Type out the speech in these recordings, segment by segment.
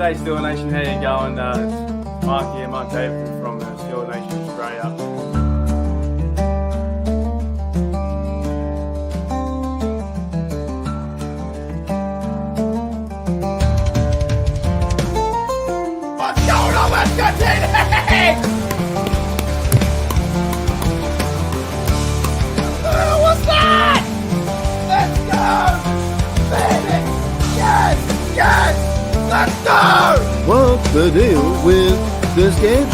G'day, Steel Nation. How you going? It's Mark here, Mark Davidson from Steel Nation Australia. What's going on, West Country? What's that? Let's go! Baby! Yes! Yes! Let's go! What's the deal with the schedule?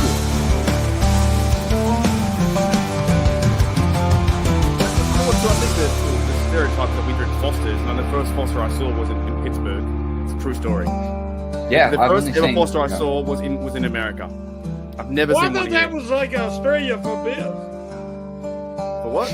I think the stereotype that we drink Fosters, and the first Foster I saw was in Pittsburgh. It's a true story. Yeah, The first ever Foster I saw was in America. I've never seen one I thought that here. was like Australia for beer. For what?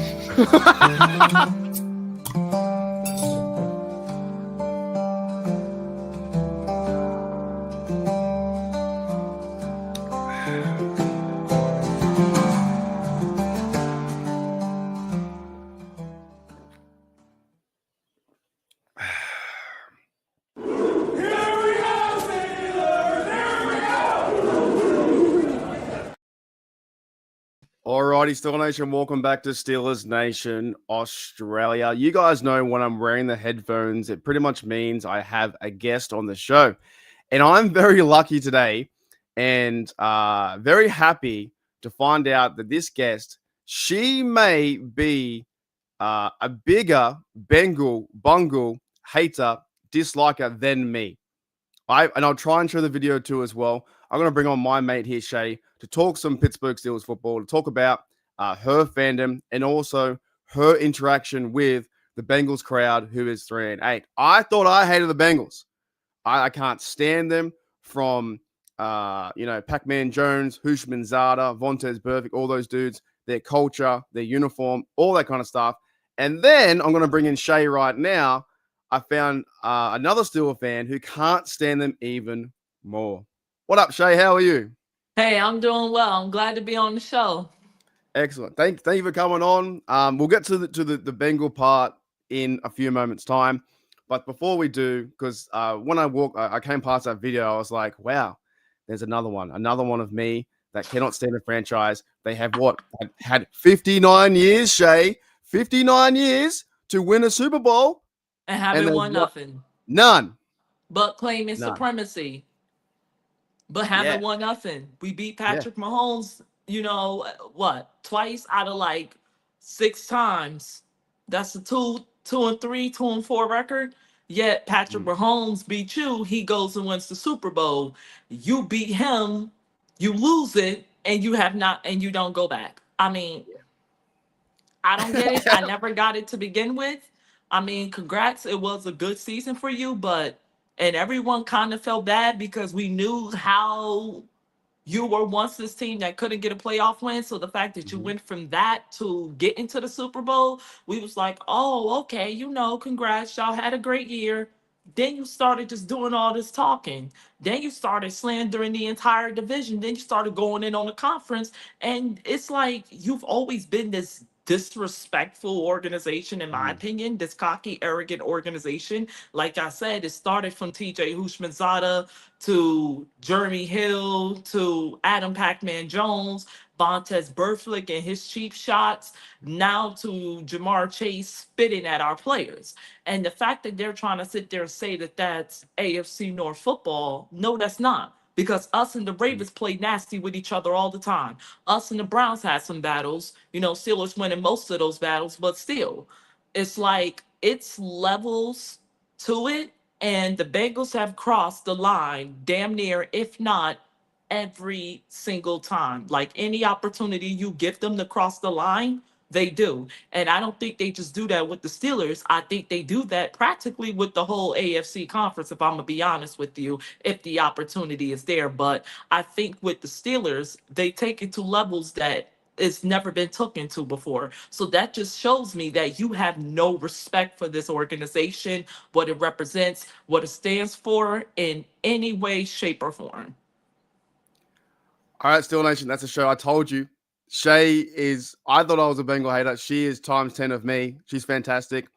Alrighty, Steel Nation, welcome back to Steelers Nation Australia. You guys know when I'm wearing the headphones, it pretty much means I have a guest on the show. And I'm very lucky today and very happy to find out that this guest, she may be a bigger bungle, hater, disliker than me. And I'll try and show the video too as well. I'm going to bring on my mate here, Shae, to talk some Pittsburgh Steelers football, to talk about her fandom and also her interaction with the Bengals crowd, who is 3-8. I thought I hated the Bengals. I can't stand them from, Pac-Man Jones, Hushman Zada, Vontaze Burfict, all those dudes, their culture, their uniform, all that kind of stuff. And then I'm going to bring in Shae right now. I found another Steelers fan who can't stand them even more. What up, Shae? How are you? Hey, I'm doing well. I'm glad to be on the show. Excellent. Thank you for coming on. We'll get to the Bengal part in a few moments' time. But before we do, because when I came past that video, I was like, wow, there's another one of me that cannot stand the franchise. They have had 59 years, Shae, 59 years to win a Super Bowl. And haven't won nothing. None. But claiming supremacy. But haven't won nothing. We beat Patrick Mahomes, twice out of like 6 times. That's a 2-3, 2-4 record. Yet Patrick Mahomes beat you. He goes and wins the Super Bowl. You beat him, you lose it, and you don't go back. I mean, I don't get it. I never got it to begin with. I mean, congrats. It was a good season for you, and everyone kind of felt bad because we knew how you were once this team that couldn't get a playoff win. So the fact that you went from that to get into the Super Bowl, we was like, oh, okay, congrats. Y'all had a great year. Then you started just doing all this talking. Then you started slandering the entire division. Then you started going in on the conference. And it's like you've always been this disrespectful organization, in my opinion, this cocky, arrogant organization. Like I said, it started from TJ Hushmanzada to Jeremy Hill to Adam Pac-Man Jones, Vontaze Burfict and his cheap shots, now to Jamar Chase spitting at our players. And the fact that they're trying to sit there and say that that's AFC North football, no, that's not. Because us and the Ravens play nasty with each other all the time. Us and the Browns had some battles. Steelers winning most of those battles, but still, it's like it's levels to it. And the Bengals have crossed the line damn near, if not every single time. Like any opportunity you give them to cross the line, they do. And I don't think they just do that with the Steelers. I think they do that practically with the whole AFC conference, if I'm going to be honest with you, if the opportunity is there. But I think with the Steelers, they take it to levels that it's never been taken to before. So that just shows me that you have no respect for this organization, what it represents, what it stands for in any way, shape, or form. All right, Steel Nation, that's a show. I told you. Shae I thought I was a Bengal hater. She is times 10 of me. She's fantastic.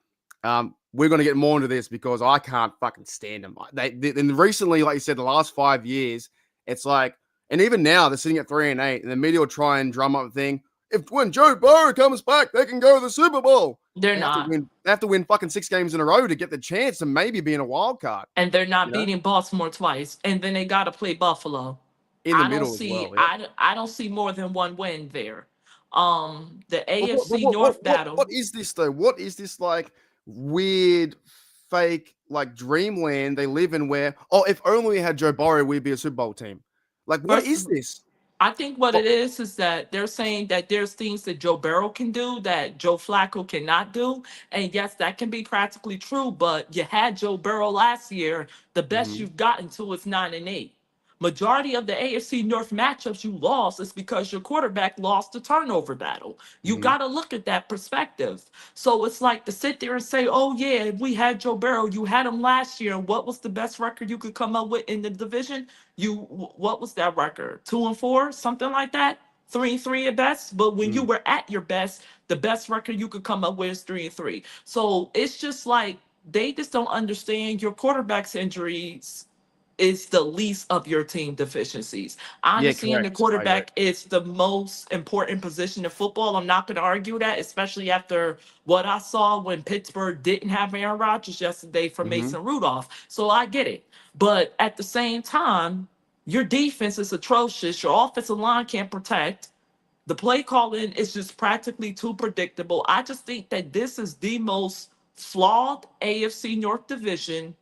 we're going to get more into this because I can't fucking stand them. And recently, like you said, the last 5 years, it's like, and even now they're sitting at 3-8, and the media will try and drum up a thing. If when Joe Burrow comes back, they can go to the Super Bowl. They're They have to not. win. They have to win fucking 6 games in a row to get the chance to maybe be in a wild card. And they're You not know, beating Baltimore twice, and then they got to play Buffalo. in the middle as well. Yeah. I don't see more than one win there. The But AFC North what battle. is this though? What is this like weird, fake, like dreamland they live in? Where if only we had Joe Burrow, we'd be a Super Bowl team. Like, what First, is this? I think what Oh, it is that they're saying that there's things that Joe Burrow can do that Joe Flacco cannot do. And yes, that can be practically true, but you had Joe Burrow last year. The best mhm, you've gotten to is 9-8. Majority of the AFC North matchups you lost is because your quarterback lost the turnover battle. You mhm, got to look at that perspective. So it's like to sit there and say, oh, yeah, if we had Joe Burrow, you had him last year. And what was the best record you could come up with in the division? What was that record? 2-4, something like that. 3-3 at best. But when you mm. were at your best, the best record you could come up with is 3-3. So it's just like they just don't understand your quarterback's injuries is the least of your team deficiencies. I Yeah, understand the correct. I agree. quarterback is the most important position in football. I'm not going to argue that, especially after what I saw when Pittsburgh didn't have Aaron Rodgers yesterday for Hmm. Mason Rudolph. So I get it. But at the same time, your defense is atrocious. Your offensive line can't protect. The play calling is just practically too predictable. I just think that this is the most flawed AFC North division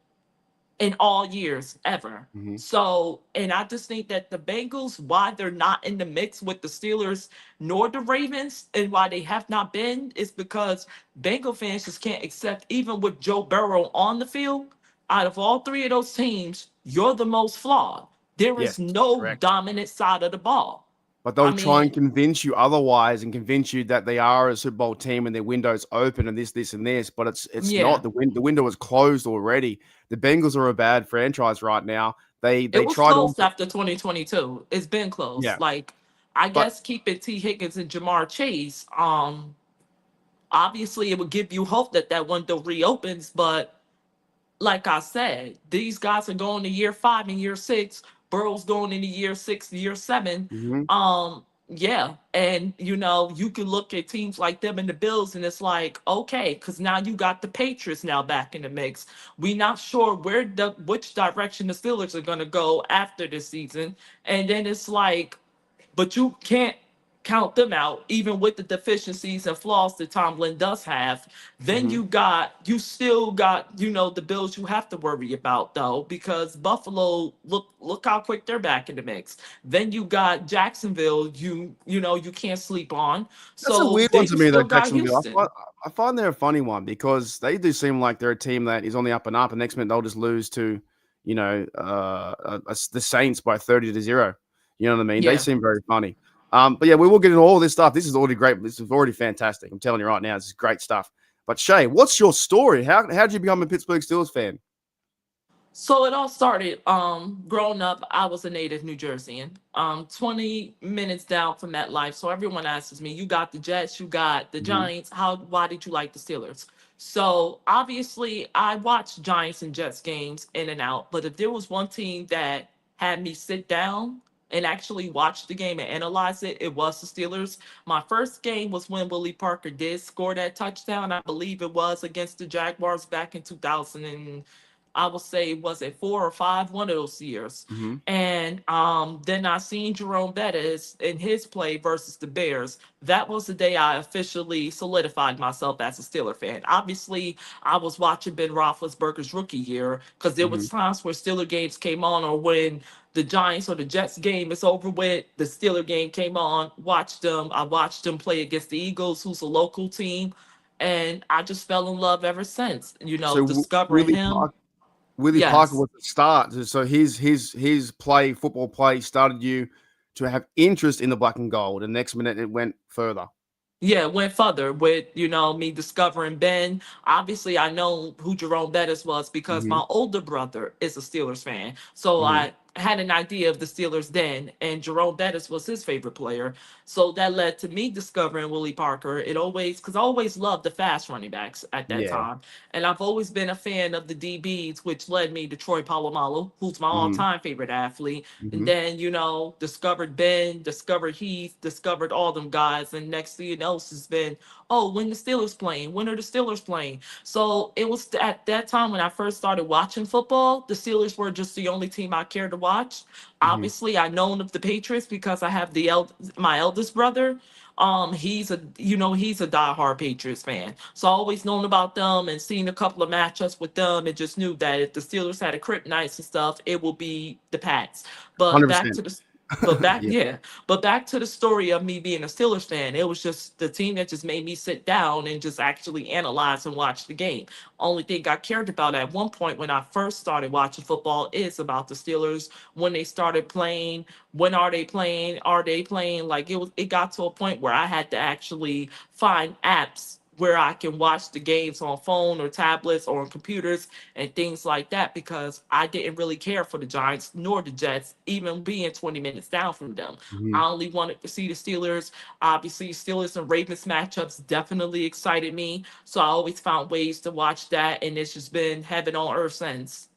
in all years ever. Hmm. So, and I just think that the Bengals, why they're not in the mix with the Steelers nor the Ravens, and why they have not been, is because Bengal fans just can't accept, even with Joe Burrow on the field, out of all three of those teams, you're the most flawed. There is Yes, no correct. dominant side of the ball. But I they'll try and mean, convince you otherwise, and convince you that they are a Super Bowl team and their window's open and this, and this. But it's yeah, not. The window is closed already. The Bengals are a bad franchise right now. it They was tried close also. after 2022. It's been close. Yeah, Like, I but guess keep it T. Higgins and Jamar Chase. Obviously it would give you hope that that window reopens, but like I said, these guys are going to year 5 and year 6. Burrow's going into year 6, year 7. mhm. Yeah, and you can look at teams like them and the Bills, and it's like, okay, because now you got the Patriots now back in the mix. We not sure which direction the Steelers are going to go after this season, and then it's like, but you can't count them out, even with the deficiencies and flaws that Tomlin does have. Then Hmm. you still got, the Bills you have to worry about though, because Buffalo, look how quick they're back in the mix. Then you got Jacksonville, you can't sleep on. That's a So weird one then to you me though, still got Jacksonville. Houston. I find they're a funny one because they do seem like they're a team that is on the up and up, and next minute they'll just lose to, the Saints by 30-0. You know what I mean? They Yeah. seem very funny. But yeah, we will get into all this stuff. This is already great. This is already fantastic. I'm telling you right now, this is great stuff. But Shae, what's your story? How did you become a Pittsburgh Steelers fan? So it all started growing up. I was a native New Jerseyan, 20 minutes down from that life. So everyone asks me, you got the Jets, you got the Hmm. Giants. Why did you like the Steelers? So obviously I watched Giants and Jets games in and out, but if there was one team that had me sit down and actually watch the game and analyze it, it was the Steelers. My first game was when Willie Parker did score that touchdown. I believe it was against the Jaguars back in 2000, and I would say, was it 4 or 5, one of those years. Hmm. And then I seen Jerome Bettis in his play versus the Bears. That was the day I officially solidified myself as a Steeler fan. Obviously, I was watching Ben Roethlisberger's rookie year, because there Hmm. was times where Steeler games came on, or when the Giants or the Jets game is over with, the Steeler game came on. Watched them. I watched them play against the Eagles, who's a local team, and I just fell in love ever since. So Discovering Willie him. Parker. Willie Parker Yes. was the start. So his football play, started you to have interest in the black and gold. And next minute it went further. Yeah, it went further with, me discovering Ben. Obviously, I know who Jerome Bettis was because Hmm. my older brother is a Steelers fan. So Hmm. had an idea of the Steelers then, and Jerome Bettis was his favorite player. So that led to me discovering Willie Parker. It always, because I always loved the fast running backs at that Yeah. time. And I've always been a fan of the DBs, which led me to Troy Polamalu, who's my all Hmm. time favorite athlete. And Hmm. then, discovered Ben, discovered Heath, discovered all them guys. And next thing you know, has been, oh, when the Steelers playing? When are the Steelers playing? So it was at that time when I first started watching football, the Steelers were just the only team I cared to watch. Hmm. Obviously, I known of the Patriots because I have my eldest brother. He's a diehard Patriots fan. So I always known about them and seen a couple of matchups with them and just knew that if the Steelers had a kryptonite and stuff, it will be the Pats. But back 100%. to the but back Yeah. yeah, but back to the story of me being a Steelers fan. It was just the team that just made me sit down and just actually analyze and watch the game. Only thing I cared about at one point when I first started watching football is about the Steelers, when they started playing, when are they playing, are they playing? Like it got to a point where I had to actually find apps where I can watch the games on phone or tablets or on computers and things like that, because I didn't really care for the Giants nor the Jets, even being 20 minutes down from them. Hmm. I only wanted to see the Steelers. Obviously, Steelers and Ravens matchups definitely excited me. So I always found ways to watch that, and it's just been heaven on earth since.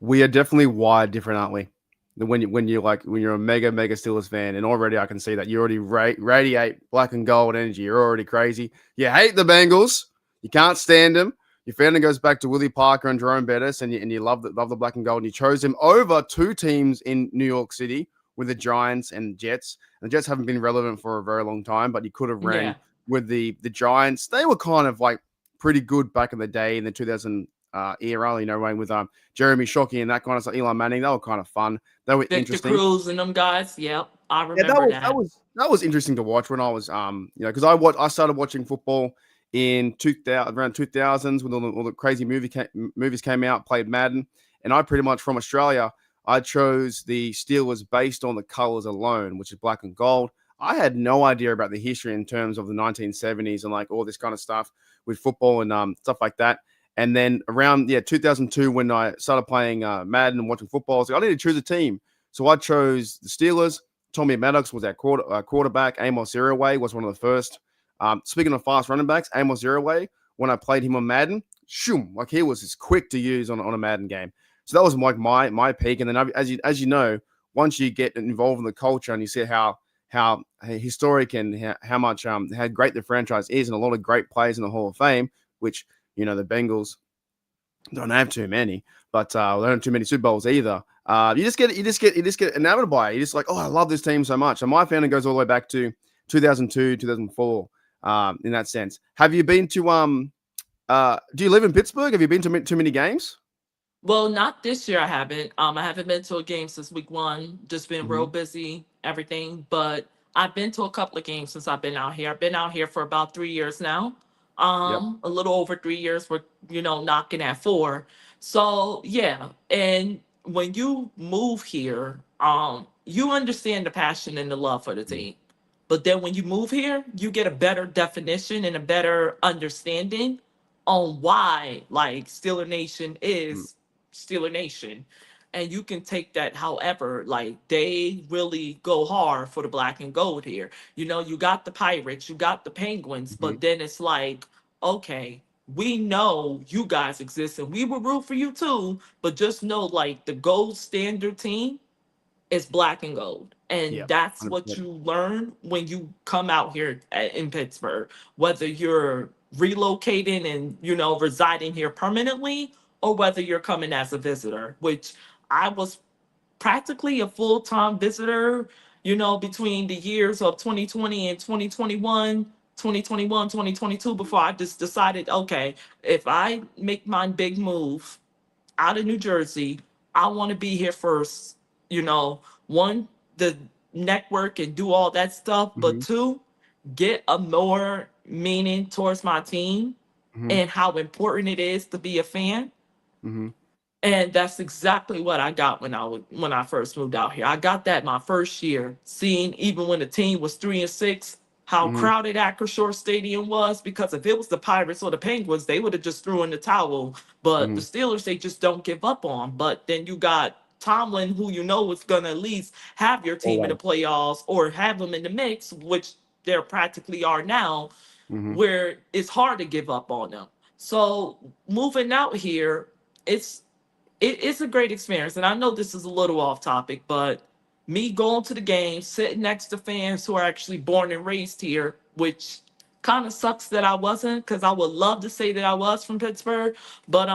We are definitely wired different, aren't we? When you're a mega Steelers fan, and already I can see that you already radiate black and gold energy. You're already crazy. You hate the Bengals. You can't stand them. Your family goes back to Willie Parker and Jerome Bettis, and you love the black and gold. And you chose them over two teams in New York City with the Giants and Jets. And the Jets haven't been relevant for a very long time, but you could have ran Yeah. with the Giants. They were kind of like pretty good back in the day in the 2000 era. Running with Jeremy Shockey and that kind of stuff. Eli Manning, they were kind of fun. They were Victor interesting. Cruz and them guys. Yep. I Yeah, that remember was that that. was that was interesting to watch when I was because I started watching football in 2000 around 2000s when all the crazy movies came out, played Madden, and I pretty much from Australia I chose the Steelers based on the colors alone, which is black and gold. I had no idea about the history in terms of the 1970s and like all this kind of stuff with football and stuff like that. And then around 2002 when I started playing Madden and watching football, I was like, I need to choose a team. So I chose the Steelers. Tommy Maddox was our quarterback. Amos Iraway was one of the first. Speaking of fast running backs, Amos Iraway, when I played him on Madden, shoom, like he was just quick to use on a Madden game. So that was like my peak. And then as you know, once you get involved in the culture and you see how historic and how much how great the franchise is and a lot of great players in the Hall of Fame, which the Bengals don't have too many, but they don't have too many Super Bowls either. You just get enamored by it. You're just like, oh, I love this team so much. And my family goes all the way back to 2002, 2004. In that sense, have you been to do you live in Pittsburgh? Have you been to too many games? Well, not this year. I haven't. I haven't been to a game since week one. Just been real Hmm. busy, everything. But I've been to a couple of games since I've been out here. I've been out here for about 3 years now. Yep. A little over 3 years. We're knocking at four. So yeah. And when you move here, you understand the passion and the love for the team. But then when you move here, you get a better definition and a better understanding on why like Steeler Nation Mm-hmm. is Steeler Nation. And you can take that however, like they really go hard for the black and gold here. You got the Pirates, you got the Penguins, Mm-hmm. but then it's like, okay, we know you guys exist and we will root for you too, but just know like the gold standard team is black and gold. And Yep. that's what 100%. you learn when you come out here in Pittsburgh, whether you're relocating and, residing here permanently or whether you're coming as a visitor, which I was practically a full time visitor, between the years of 2020 and 2022, before I just decided, okay, if I make my big move out of New Jersey. I want to be here first. You know, one, the network and do all that stuff, but Mm-hmm. two, get a more meaning towards my team Mm-hmm. and how important it is to be a fan. Mm-hmm. And that's exactly what I got when I first moved out here. I got that my first year, seeing even when the team was 3-6, how Mm-hmm. crowded Acrisure Stadium was. Because if it was the Pirates or the Penguins, they would have just threw in the towel. But Mm-hmm. the Steelers, they just don't give up on. But then you got Tomlin, who you know is going to at least have your team in the Always. playoffs or have them in the mix, which they practically are now, Hmm. where it's hard to give up on them. So moving out here, it's it's a great experience. And I know this is a little off topic, but me going to the game, sitting next to fans who are actually born and raised here, which kind of sucks that I wasn't, because I would love to say that I was from Pittsburgh, but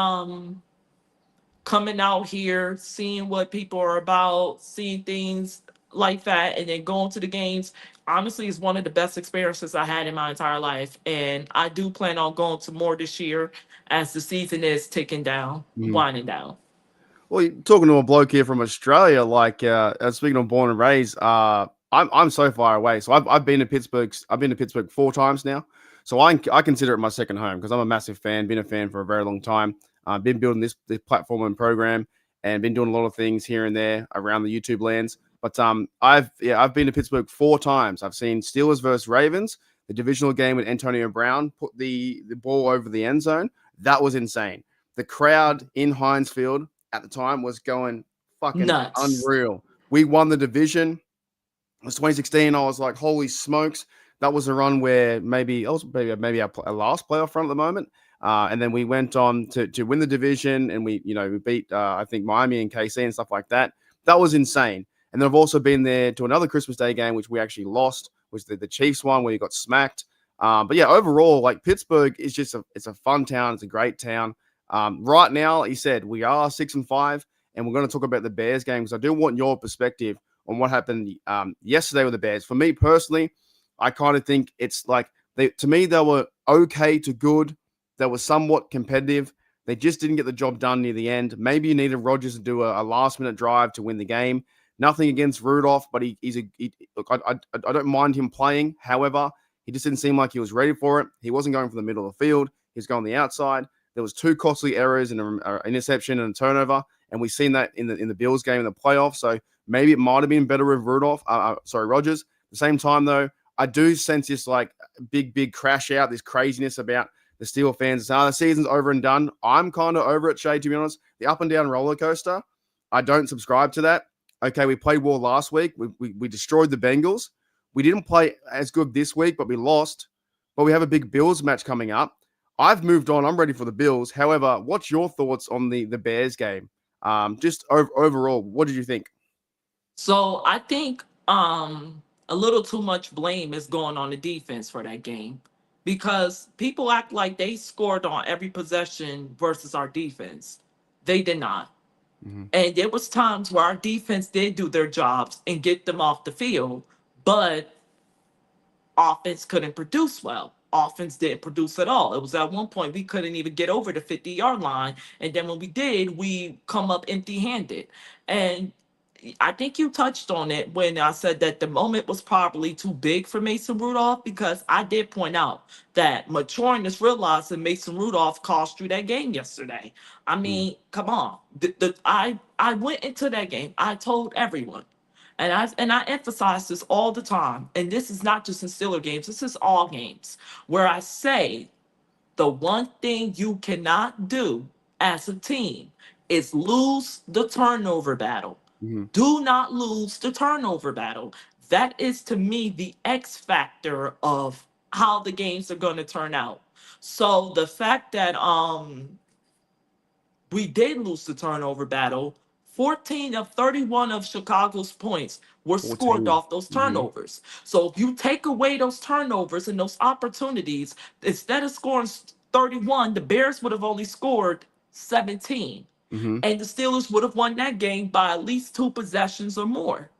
coming out here, seeing what people are about, seeing things like that, and then going to the games, honestly, is one of the best experiences I had in my entire life. And I do plan on going to more this year as the season is ticking down, winding down. Well, you're talking to a bloke here from Australia, like speaking of born and raised, I'm so far away. So I've been to Pittsburgh. I've been to Pittsburgh 4 times now. So I consider it my second home because I'm a massive fan. Been a fan for a very long time. Been building this platform and program, and been doing a lot of things here and there around the YouTube lands. But I've been to Pittsburgh 4 times. I've seen Steelers versus Ravens, the divisional game with Antonio Brown put the ball over the end zone. That was insane. The crowd in Heinz Field at the time was going fucking Nuts. unreal. We won the division. It was 2016. I was like, holy smokes. That was a run where maybe our last playoff run at the moment. And then we went on to win the division, and we beat I think Miami and KC and stuff like that. That was insane. And then I've also been there to another Christmas Day game which we actually lost, was the Chiefs one where you got smacked. But yeah, overall, like Pittsburgh is it's a fun town. It's a great town. Right now, he said we are 6-5, and we're going to talk about the Bears game because I do want your perspective on what happened yesterday with the Bears. For me personally, I kind of think it's like to me they were okay to good. They were somewhat competitive. They just didn't get the job done near the end. Maybe you needed Rodgers to do a last minute drive to win the game. Nothing against Rudolph, but look. I don't mind him playing. However, he just didn't seem like he was ready for it. He wasn't going from the middle of the field. He was going the outside. There was 2 costly errors and an interception and a turnover, and we've seen that in the Bills game in the playoffs. So maybe it might have been better with Rodgers. At the same time, though, I do sense this like big crash out, this craziness about the Steel fans. The season's over and done. I'm kind of over it, Shae, to be honest. The up and down roller coaster, I don't subscribe to that. Okay, we played well last week. We destroyed the Bengals. We didn't play as good this week, but we lost. But we have a big Bills match coming up. I've moved on. I'm ready for the Bills. However, what's your thoughts on the Bears game? Just overall, what did you think? So I think a little too much blame is going on the defense for that game, because people act like they scored on every possession versus our defense. They did not. Mm-hmm. And there was times where our defense did do their jobs and get them off the field, but offense couldn't produce well. Offense didn't produce at all. It was at one point we couldn't even get over the 50-yard line. And then when we did, we come up empty handed. And I think you touched on it when I said that the moment was probably too big for Mason Rudolph, because I did point out that maturing is realizing Mason Rudolph cost you that game yesterday. I mean, come on. I went into that game. I told everyone, and I emphasize this all the time. And this is not just in Steeler games. This is all games where I say the one thing you cannot do as a team is lose the turnover battle. Mm-hmm. Do not lose the turnover battle. That is to me the X factor of how the games are going to turn out. So the fact that we did lose the turnover battle. 14 of 31 of Chicago's points were scored 14. off those Mm-hmm. turnovers. So if you take away those turnovers and those opportunities, instead of scoring 31, the Bears would have only scored 17. Mm-hmm. And the Steelers would have won that game by at least 2 possessions or more.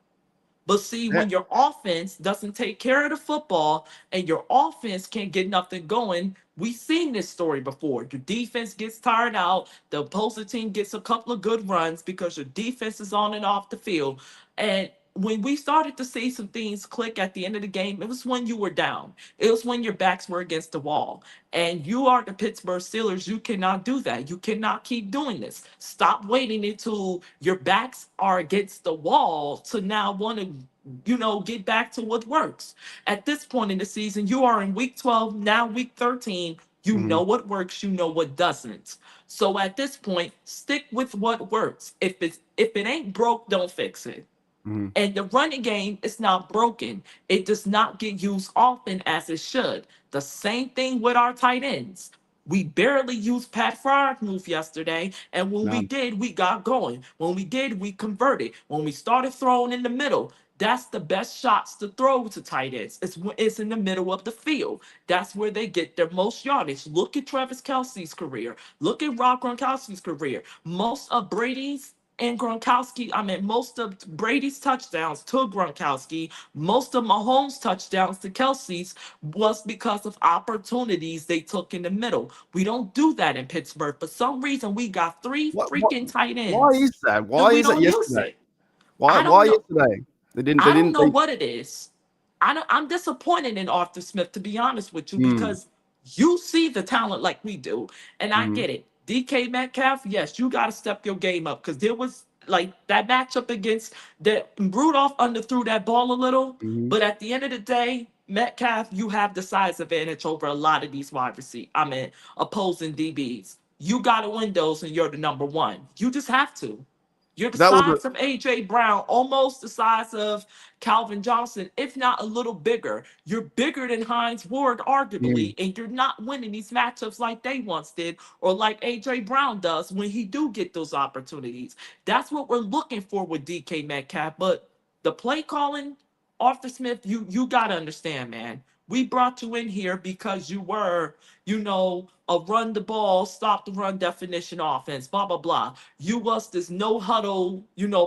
But see, when your offense doesn't take care of the football and your offense can't get nothing going, we've seen this story before. Your defense gets tired out, the opposing team gets a couple of good runs because your defense is on and off the field. And when we started to see some things click at the end of the game, it was when you were down. It was when your backs were against the wall. And you are the Pittsburgh Steelers. You cannot do that. You cannot keep doing this. Stop waiting until your backs are against the wall to now want to, get back to what works. At this point in the season, you are in week 12, now week 13. You Mhm. know what works, you know what doesn't. So at this point, stick with what works. If it ain't broke, don't fix it. Mhm. And the running game is not broken. It does not get used often as it should. The same thing with our tight ends. We barely used Pat Fryer's move yesterday, and when we None. did, we got going. When we did, we converted. When we started throwing in the middle, that's the best shots to throw to tight ends. It's in the middle of the field. That's where they get their most yardage. Look at Travis Kelsey's career. Look at Rob Gronkowski's career. Most of Brady's touchdowns to Gronkowski, most of Mahomes' touchdowns to Kelsey's was because of opportunities they took in the middle. We don't do that in Pittsburgh. For some reason, we got three What freaking tight why ends is that? and Why we is that don't use yesterday? it. Why I don't why know. yesterday? They didn't they I don't didn't know they what it is. I'm disappointed in Arthur Smith, to be honest with you, mm, because you see the talent like we do, and I mhm, get it. DK Metcalf, yes, you got to step your game up because there was like that matchup against that Rudolph underthrew that ball a little, mhm. but at the end of the day, Metcalf, you have the size advantage over a lot of these wide receivers. Opposing DBs. You got to win those, and you're the number one. You just have to. You're the That was a size of AJ Brown, almost the size of Calvin Johnson, if not a little bigger. You're bigger than Hines Ward, mm, arguably, and you're not winning these matchups like they once did, or like AJ Brown does when he do get those opportunities. That's what we're looking for with DK Metcalf. But the play calling, Arthur Smith, you gotta understand, man. We brought you in here because you were, a run the ball, stop the run definition offense, blah blah blah. You was this no huddle,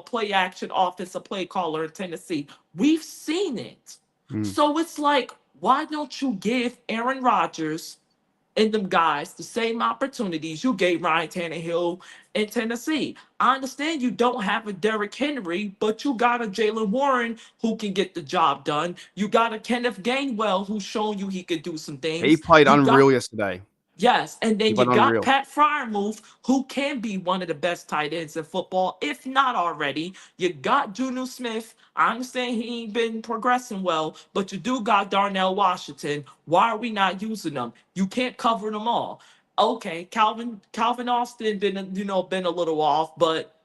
play action offensive play caller in Tennessee. We've seen it. mm. So it's like, why don't you give Aaron Rodgers and them guys the same opportunities you gave Ryan Tannehill in Tennessee? I understand you don't have a Derrick Henry, but you got a Jalen Warren who can get the job done. You got a Kenneth Gainwell who's shown you he could do some He things. played You got unreal yesterday. Yes, and He then you played got unreal. Pat Fryermuth, who can be one of the best tight ends in football, if not already. You got Juju Smith. I understand he ain't been progressing well, but you do got Darnell Washington. Why are we not using them? You can't cover them all. Okay, Calvin Austin been a little off, but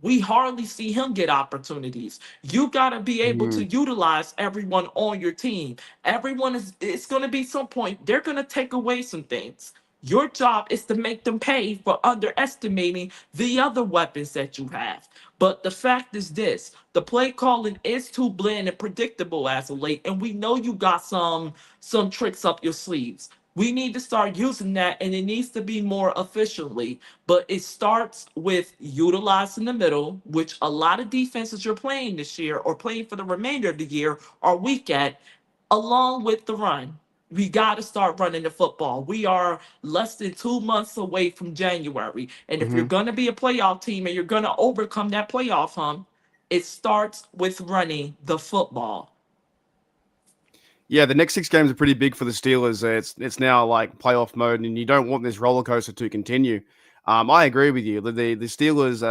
we hardly see him get opportunities. You got to be able to Mm, utilize everyone on your team. Everyone is, it's going to be some point, they're going to take away some things. Your job is to make them pay for underestimating the other weapons that you have. But the fact is this, the play calling is too bland and predictable as of late, and we know you got some tricks up your sleeves. We need to start using that, and it needs to be more efficiently. But it starts with utilizing the middle, which a lot of defenses you're playing this year or playing for the remainder of the year are weak at, along with the run. We got to start running the football. We are less than 2 months away from January. And if you're mhm. going to be a playoff team and you're going to overcome that playoff hump, it starts with running the football. Yeah, the next 6 games are pretty big for the Steelers. It's now like playoff mode, and you don't want this roller coaster to continue. I agree with you. The Steelers,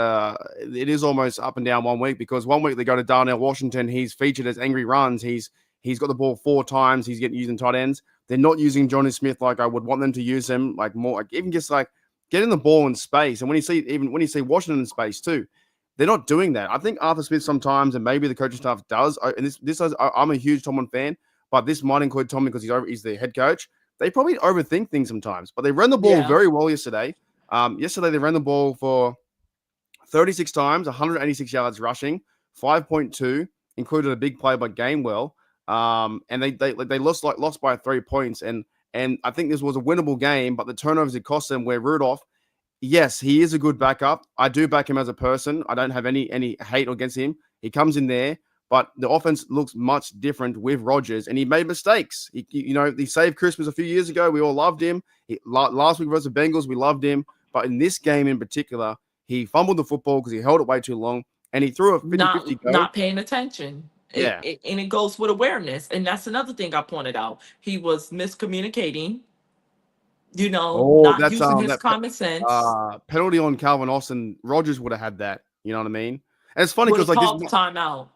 it is almost up and down one week because one week they go to Darnell Washington. He's featured as angry runs. He's got the ball 4 times. He's getting using tight ends. They're not using Johnny Smith like I would want them to use him, like more, like even just like getting the ball in space. And when you see Washington in space too, they're not doing that. I think Arthur Smith sometimes, and maybe the coaching staff does. And I'm a huge Tomlin fan, but this might include Tomlin because he's the head coach. They probably overthink things sometimes, but they ran the ball Yeah. very well yesterday. Yesterday they ran the ball for 36 times, 186 yards rushing, 5.2, included a big play by Gainwell. And they lost by 3 points, and I think this was a winnable game, but the turnovers it cost them. Where Rudolph, yes, he is a good backup. I do back him as a person. I don't have any hate against him. He comes in there, but the offense looks much different with Rodgers, and he made mistakes. He saved Christmas a few years ago. We all loved him. Last week versus the Bengals, we loved him. But in this game in particular, he fumbled the football because he held it way too long, and he threw a 50-50 go. Not paying attention. Yeah. And it goes with awareness. And that's another thing I pointed out. He was miscommunicating, Oh, not that's using his that common sense. penalty on Calvin Austin. Rodgers would have had that. You know what I mean? And it's funny Would because have like this. called the timeout.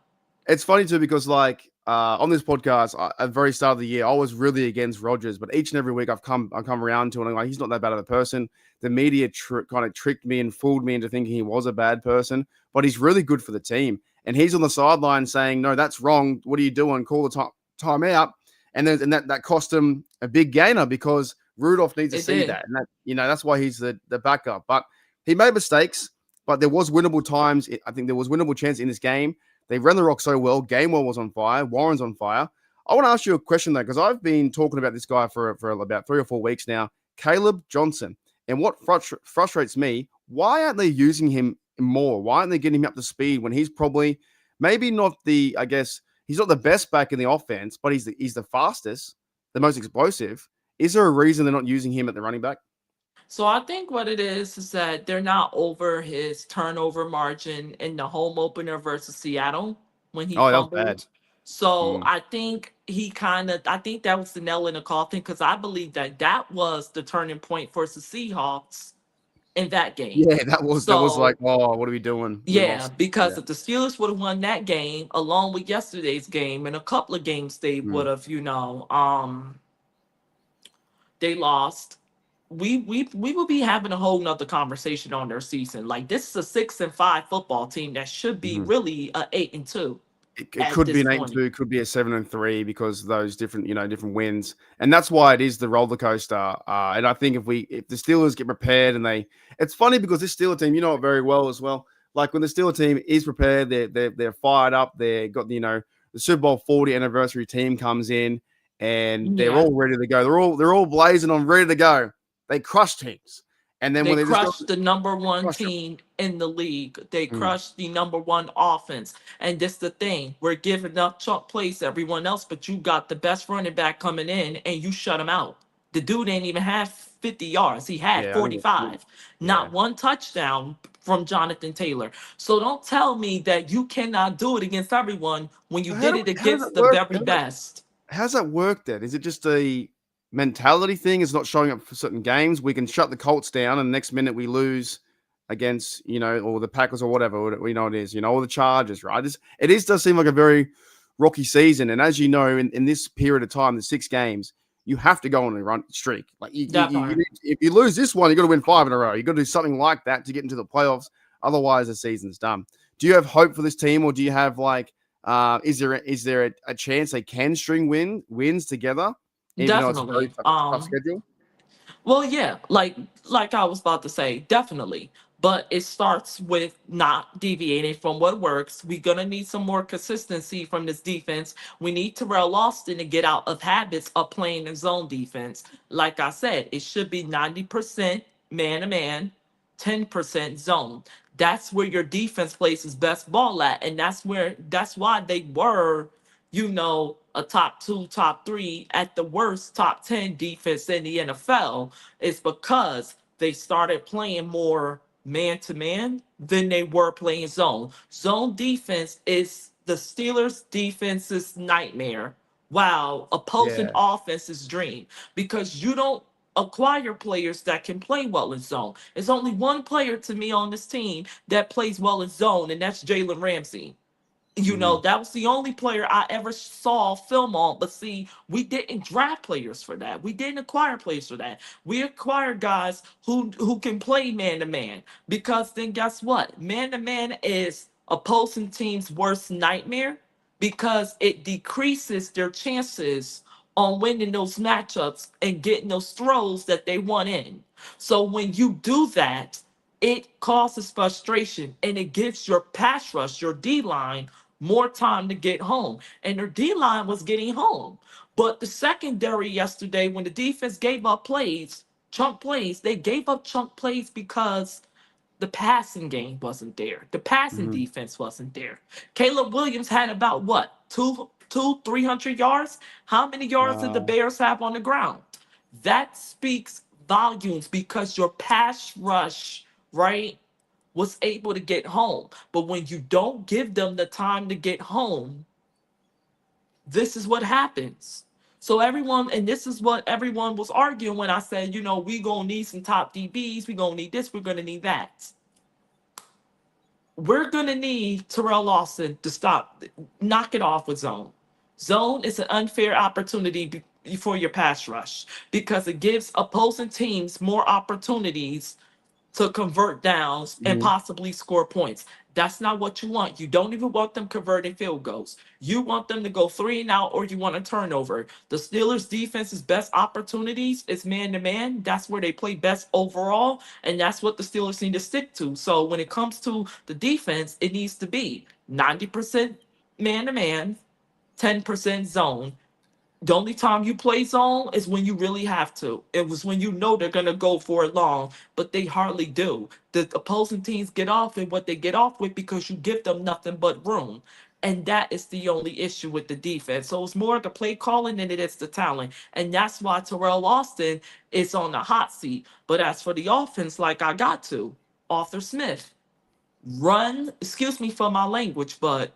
It's funny too because like on this podcast at the very start of the year, I was really against Rodgers, but each and every week I come around to it and I'm like, he's not that bad of a person. The media kind of tricked me and fooled me into thinking he was a bad person, but he's really good for the team. And he's on the sideline saying, "No, that's wrong. What are you doing? Call the time out." And that cost him a big gainer because Rudolph needs to It see did. that, and that's why he's the backup. But he made mistakes, but there was winnable times. I think there was winnable chance in this game. They ran the rock so well. Gainwell was on fire. Warren's on fire. I want to ask you a question though, because I've been talking about this guy for about 3 or 4 weeks now, Caleb Johnson. And what frustrates me, why aren't they using him more? Why aren't they getting him up to speed when he's probably maybe not I guess he's not the best back in the offense, but he's the fastest, the most explosive. Is there a reason they're not using him at the running back? So I think what it is that they're not over his turnover margin in the home opener versus Seattle when he Oh, that was bad. fumbled. So Mm. I think I think that was the nail in the coffin because I believe that that was the turning point for the Seahawks in that game. Yeah, that was like, So oh, what are we doing? We yeah, lost. because Yeah. if the Steelers would have won that game along with yesterday's game and a couple of games they would Mm. have, they lost, we will be having a whole nother conversation on their season. Like this is a 6-5 football team that should be Mhm. really a 8-2 It at could be this an 8 and point. 2, could be a 7 and 3 because of those different wins, and that's why it is the roller coaster. And I think if the Steelers get prepared and it's funny because this Steeler team, you know it very well as well. Like when the Steeler team is prepared, they're fired up. They got the Super Bowl 40 anniversary team comes in and they're Yeah, all ready to go. They're all blazing on, ready to go. They crush teams, and then they when they just go crushed the number one crush them. team in the league. They Mm. crushed the number one offense. And this the thing. We're giving up chalk plays to everyone else, but you got the best running back coming in and you shut him out. The dude didn't even have 50 yards. He had Yeah, I think 45. yeah. Not one touchdown from Jonathan Taylor. So don't tell me that you cannot do it against everyone when you So did it how does that against the work? very best. How's that work then? Is it just a mentality thing? It's not showing up for certain games. We can shut the Colts down, and the next minute we lose against, or the Packers or whatever we know it is, or the Chargers, right? Does seem like a very rocky season. And as you know, in this period of time, the 6 games, you have to go on a run streak. Like That part. if you lose this one, you got to win 5 in a row. You got to do something like that to get into the playoffs. Otherwise, the season's done. Do you have hope for this team, or do you have like is there a chance they can string wins together, even though it's a very Definitely. tough schedule? Well, yeah, like I was about to say, definitely. But it starts with not deviating from what works. We're gonna need some more consistency from this defense. We need Terrell Austin to get out of habits of playing in zone defense. Like I said, it should be 90% man to man, 10% zone. That's where your defense plays his best ball at. And that's why they were, a top two, top three, at the worst, top 10 defense in the NFL. Is because they started playing more man to man than they were playing zone. Zone defense is the Steelers' defense's nightmare, while opposing Yeah. offense's dream, because you don't acquire players that can play well in zone. There's only one player to me on this team that plays well in zone, and that's Jalen Ramsey. Mhm. That was the only player I ever saw film on. But see, we didn't draft players for that. We didn't acquire players for that. We acquired guys who can play man to man. Because then guess what? Man to man is opposing team's worst nightmare because it decreases their chances on winning those matchups and getting those throws that they want in. So when you do that, it causes frustration and it gives your pass rush, your D line, more time to get home. And their D line was getting home. But the secondary yesterday, when the defense gave up plays, chunk plays, they gave up chunk plays because the passing game wasn't there. The passing Mhm. defense wasn't there. Caleb Williams had about what? 300 yards? How many yards did the Uh, Bears have on the ground? That speaks volumes because your pass rush, right, was able to get home. But when you don't give them the time to get home, this is what happens. So everyone, and this is what everyone was arguing when I said, we gonna need some top DBs, we gonna need this, we're gonna need that. We're gonna need Terrell Lawson to stop, knock it off with zone. Zone is an unfair opportunity for your pass rush because it gives opposing teams more opportunities to convert downs and Mhm. possibly score points. That's not what you want. You don't even want them converting field goals. You want them to go three and out, or you want a turnover. The Steelers' defense's best opportunities is man to man. That's where they play best overall, and that's what the Steelers need to stick to. So when it comes to the defense, it needs to be 90% man to man, 10% zone. The only time you play zone is when you really have to. It was when you know they're gonna go for it long, but they hardly do. The opposing teams get off in what they get off with because you give them nothing but room. And that is the only issue with the defense. So it's more the play calling than it is the talent. And that's why Terrell Austin is on the hot seat. But as for the offense, like I got to, Arthur Smith, run, excuse me for my language, but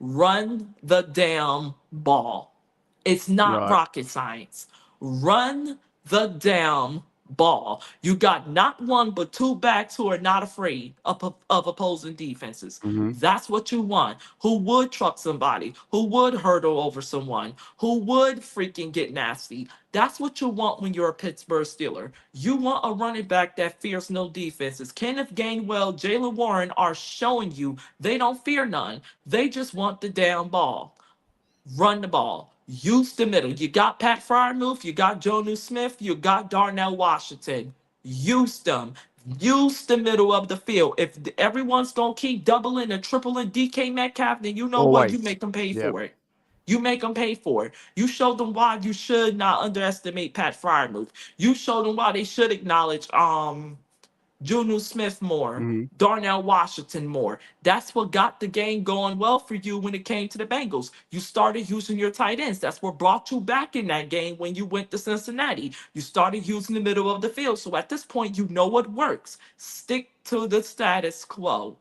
run the damn ball. It's not Right. rocket science. Run the damn ball. You got not one but two backs who are not afraid of opposing defenses. Mhm. That's what you want. Who would truck somebody, who would hurdle over someone, who would freaking get nasty. That's what you want when you're a Pittsburgh Steeler. You want a running back that fears no defenses. Kenneth Gainwell, Jalen Warren are showing you they don't fear none. They just want the damn ball. Run the ball. Use the middle. You got Pat Fryermuth, you got Jonu Smith, you got Darnell Washington. Use them. Use the middle of the field. If everyone's gonna keep doubling and tripling DK Metcalf, then you know what? You Always. make them pay Yep. for it. You make them pay for it. You show them why you should not underestimate Pat Fryermuth. You show them why they should acknowledge Junu Smith more, Mhm. Darnell Washington more. That's what got the game going well for you when it came to the Bengals. You started using your tight ends. That's what brought you back in that game when you went to Cincinnati. You started using the middle of the field. So at this point, you know what works. Stick to the status quo.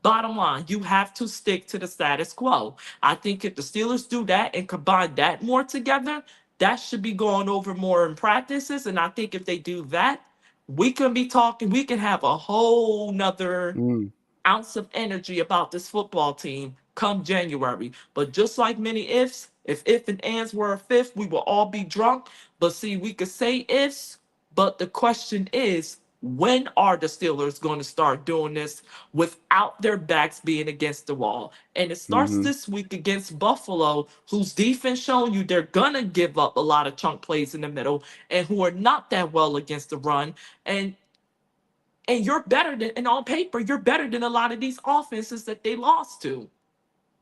Bottom line, you have to stick to the status quo. I think if the Steelers do that and combine that more together, that should be going over more in practices. And I think if they do that, we can be talking, we can have a whole nother Mm. ounce of energy about this football team come January. But just like many ifs, if and ands were a fifth, we will all be drunk. But see, we could say ifs, but the question is, when are the Steelers going to start doing this without their backs being against the wall? And it starts Mhm. this week against Buffalo, whose defense showing you they're going to give up a lot of chunk plays in the middle and who are not that well against the run. And you're better than, and on paper, you're better than a lot of these offenses that they lost to.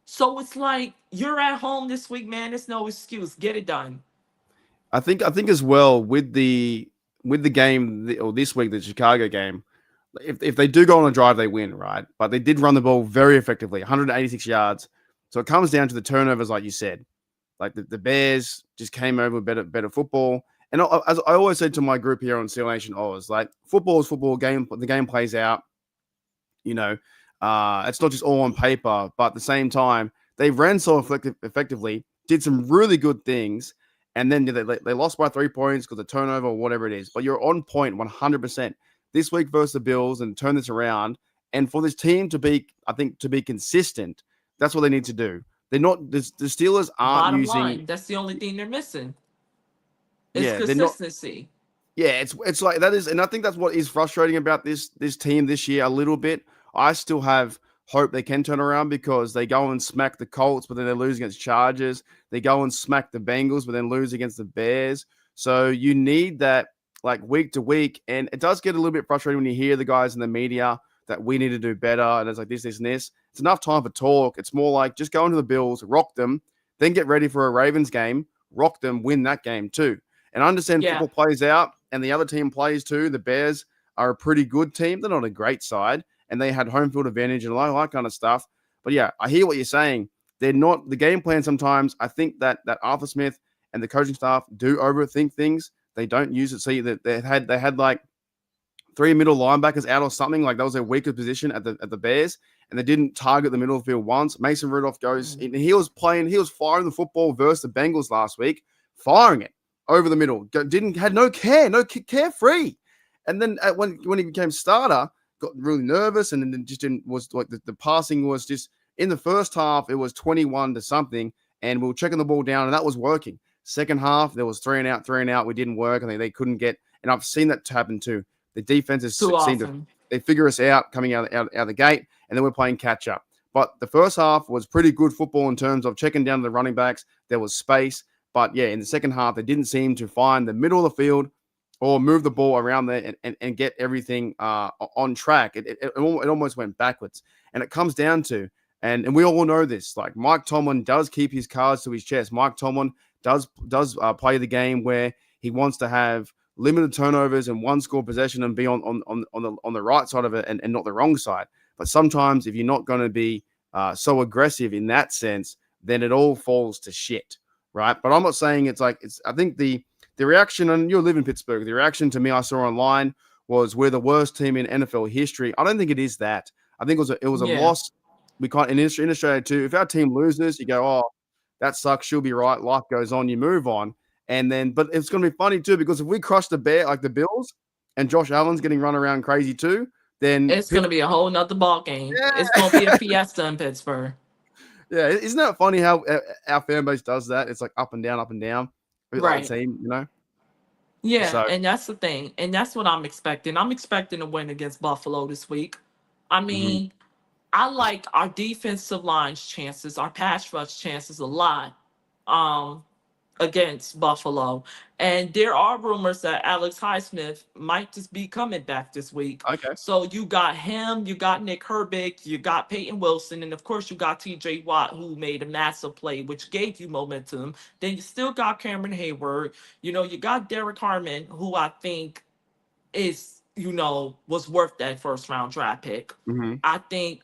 So it's like you're at home this week, man. There's no excuse. Get it done. I think as well with the game or this week, the Chicago game, if they do go on a drive, they win, right? But they did run the ball very effectively, 186 yards. So it comes down to the turnovers, like you said. Like the Bears just came over with better football. And as I always said to my group here on Steel Nation Oz, like football is football. Game the game plays out. You know, it's not just all on paper, but at the same time, they ran so effectively, did some really good things, and then they lost by 3 points because of turnover or whatever it is. But you're on point 100% this week versus the Bills and turn this around. And for this team to be, I think, to be consistent, that's what they need to do. They're not the Steelers aren't Bottom using, line, that's the only thing they're missing. It's yeah, they're not. consistency. Yeah, it's like that is, and I think that's what is frustrating about this team this year a little bit. I still have hope they can turn around because they go and smack the Colts, but then they lose against Chargers. They go and smack the Bengals, but then lose against the Bears. So you need that like week to week, and it does get a little bit frustrating when you hear the guys in the media that we need to do better, and it's like this, and this. It's enough time for talk. It's more like just go into the Bills, rock them, then get ready for a Ravens game, rock them, win that game too. And I understand Yeah. football plays out and the other team plays too. The Bears are a pretty good team. They're not a great side and they had home field advantage and all that kind of stuff. But yeah, I hear what you're saying. They're not the game plan sometimes. I think that Arthur Smith and the coaching staff do overthink things. They don't use it. See that they had like three middle linebackers out or something. Like that was their weaker position at the Bears, and they didn't target the middle of the field once. Mason Rudolph goes, and he was firing the football versus the Bengals last week, firing it over the middle. Had no care, carefree. And then when he became starter, got really nervous, and then just didn't was like the passing was just in the first half it was 21 to something, and we were checking the ball down, and that was working. Second half, there was 3 and out, 3 and out. We didn't work. I think they couldn't get, and I've seen that happen too. The defenses Too seem to often. they figure us out coming out the gate, and then we're playing catch up. But the first half was pretty good football in terms of checking down the running backs. There was space, but yeah, in the second half, they didn't seem to find the middle of the field or move the ball around there and get everything on track. It almost went backwards, and it comes down to, and we all know this, like Mike Tomlin does keep his cards to his chest. Mike Tomlin does play the game where he wants to have limited turnovers and one score possession and be on the right side of it and not the wrong side. But sometimes if you're not going to be so aggressive in that sense, then it all falls to shit, right? But I'm not saying it's like it's. I think the reaction, and you live in Pittsburgh, the reaction to me I saw online was we're the worst team in NFL history. I don't think it is that. I think it was a Yeah. loss. We can't in Australia too. If our team loses, you go, oh, that sucks. She'll be right. Life goes on. You move on. And then, but it's going to be funny too, because if we crush the bear like the Bills and Josh Allen's getting run around crazy too, then It's gonna be a whole nother ball game. yeah, It's gonna be a fiesta in Pittsburgh. yeah. Isn't that funny how our fan base does that? It's like up and down, a bit like the Right. team, you know. Yeah, So and that's the thing. And that's what I'm expecting. I'm expecting a win against Buffalo this week. I mhm. mean, I like our defensive line's chances, our pass rush chances a lot. Um, against Buffalo. And there are rumors that Alex Highsmith might just be coming back this week. Okay. So you got him, you got Nick Herbig, you got Peyton Wilson, and of course you got TJ Watt, who made a massive play, which gave you momentum. Then you still got Cameron Hayward. You got Derek Harmon, who I think was worth that first round draft pick. Hmm. I think,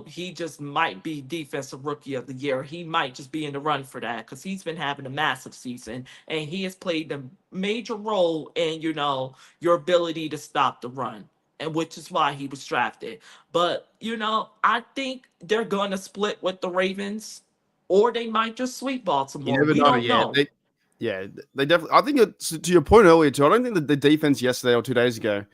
he just might be defensive rookie of the year. He might just be in the run for that because he's been having a massive season and he has played a major role in, your ability to stop the run. And which is why he was drafted. But, I think they're gonna split with the Ravens, or they might just sweep You Baltimore. never We know. don't Yeah, know. they definitely. I think to your point earlier too. I don't think that the defense yesterday or 2 days ago.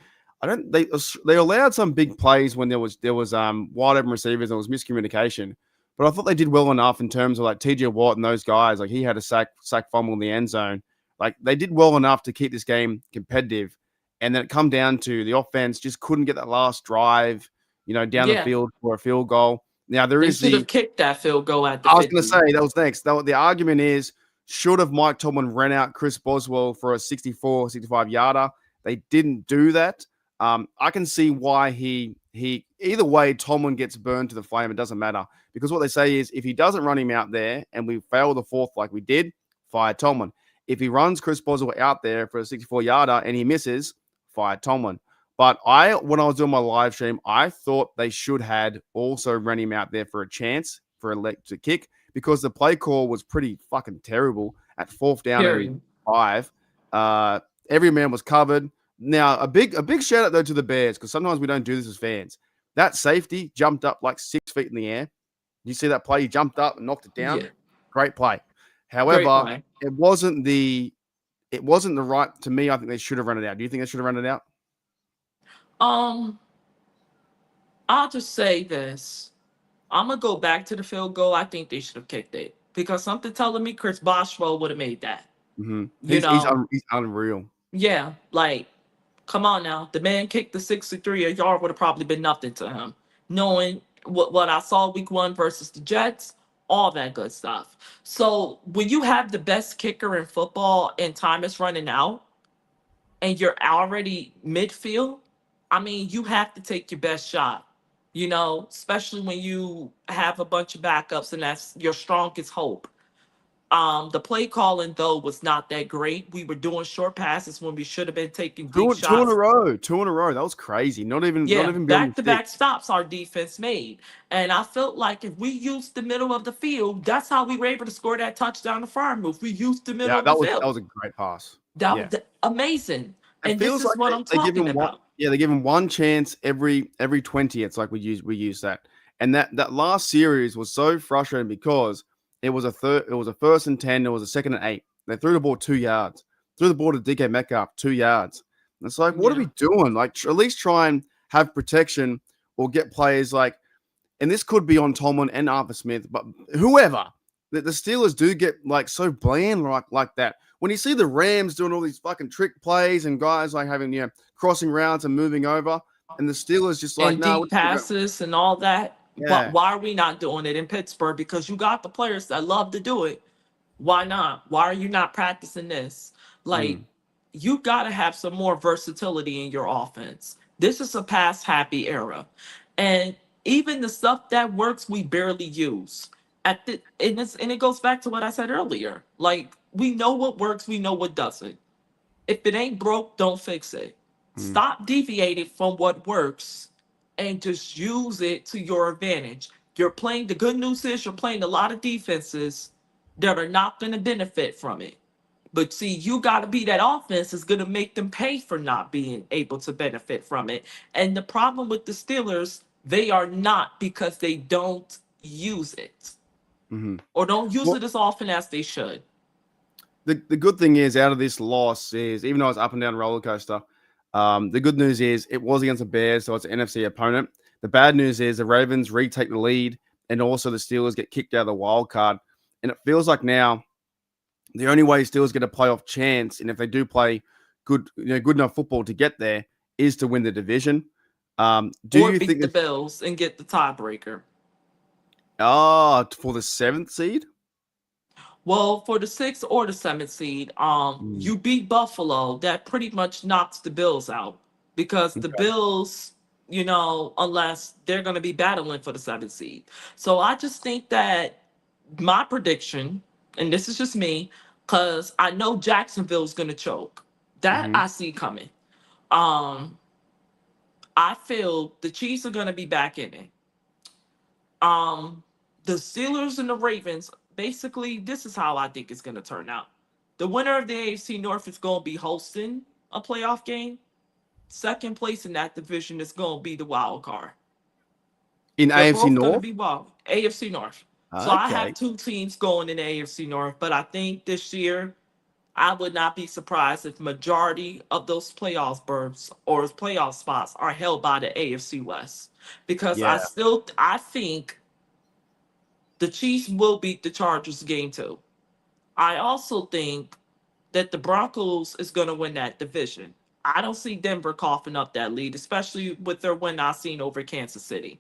I don't. They allowed some big plays when there was wide open receivers and there was miscommunication. But I thought they did well enough in terms of like TJ Watt and those guys. Like he had a sack fumble in the end zone. Like they did well enough to keep this game competitive. And then it come down to the offense just couldn't get that last drive, down the Yeah, field for a field goal. Now there they is should have the kicked that field goal at the I was going to 50. say that was next. The argument is should have Mike Tomlin ran out Chris Boswell for a 64, 65 yarder. They didn't do that. I can see why he either way Tomlin gets burned to the flame. It doesn't matter because what they say is if he doesn't run him out there and we fail the fourth like we did, fire Tomlin. If he runs Chris Boswell out there for a 64 yarder and he misses, fire Tomlin. But when I was doing my live stream, I thought they should had also run him out there for a chance for a leg to kick because the play call was pretty fucking terrible at fourth down and Period. 5. Every man was covered. Now a big shout out though to the Bears because sometimes we don't do this as fans. That safety jumped up like 6 feet in the air. You see that play? He jumped up and knocked it down. Yeah, Great play. great However, play. it wasn't the right to me. I think they should have run it out. Do you think they should have run it out? Um, I'll just say this. I'm gonna go back to the field goal. I think they should have kicked it because something telling me Chris Boswell would have made that. Mm-hmm. You know, He's unreal. yeah, like come on now. The man kicked the 63. A yard would have probably been nothing to him. Knowing what I saw week one versus the Jets, all that good stuff. So when you have the best kicker in football and time is running out and you're already midfield, I mean, you have to take your best shot. Especially when you have a bunch of backups and that's your strongest hope. The play calling though was not that great. We were doing short passes when we should have been taking deep Two in a shots. row. 2 in a row. That was crazy. Not Yeah, even beyond back the to back sticks. stops our defense made. And I felt like if we used the middle of the field, that's how we were able to score that touchdown to fire move. We used the middle Yeah, of the that field. was a great pass. That Yeah. was amazing. It And this feels is like what I'm they give talking him one. about. Yeah, they give him one chance every 20. It's like we use that, and that last series was so frustrating because it was a first and 10. It was a second and 8. They threw the ball 2 yards. Threw the ball to DK Metcalf 2 yards. And it's like, what are we Yeah. doing? Like at least try and have protection or get players like. And this could be on Tomlin and Arthur Smith, but whoever the Steelers do get like so bland like that. When you see the Rams doing all these fucking trick plays and guys like having crossing routes and moving over, and the Steelers just like and no, deep passes and all that. But yeah, why are we not doing it in Pittsburgh? Because you got the players that love to do it. Why not? Why are you not practicing this? Like, mm, you got to have some more versatility in your offense. This is a pass happy era. And even the stuff that works, we barely use. And it goes back to what I said earlier. Like, we know what works, we know what doesn't. If it ain't broke, don't fix it. mm, Stop deviating from what works and just use it to your advantage. You're playing, the good news is you're playing a lot of defenses that are not going to benefit from it. But see, you got to be that offense is going to make them pay for not being able to benefit from it. And the problem with the Steelers, they are not because they don't use it mm-hmm. or don't use Well, it as often as they should. the good thing is out of this loss is even though it's up and down roller coaster, the good news is it was against the Bears, so it's an NFC opponent. The bad news is the Ravens retake the lead, and also the Steelers get kicked out of the wild card. And it feels like now the only way Steelers get a playoff chance, and if they do play good enough football to get there, is to win the division. Do Or you beat think the that Bills and get the tiebreaker. for the seventh seed? Well, for the sixth or the seventh seed, Mm, you beat Buffalo. That pretty much knocks the Bills out because the okay. Bills, unless they're going to be battling for the seventh seed. So I just think that my prediction, and this is just me, because I know Jacksonville's going to choke. That Mm-hmm. I see coming. Um, I feel the Chiefs are going to be back in it. Um, the Steelers and the Ravens, basically, this is how I think it's going to turn out. The winner of the AFC North is going to be hosting a playoff game. Second place in that division is going to be the wild card. In They're AFC both going to North? be wild. AFC North. So I have Okay. two teams going in the AFC North, but I think this year I would not be surprised if majority of those playoff berths or playoff spots are held by the AFC West because Yeah. I think the Chiefs will beat the Chargers game two. I also think that the Broncos is going to win that division. I don't see Denver coughing up that lead, especially with their win I seen over Kansas City.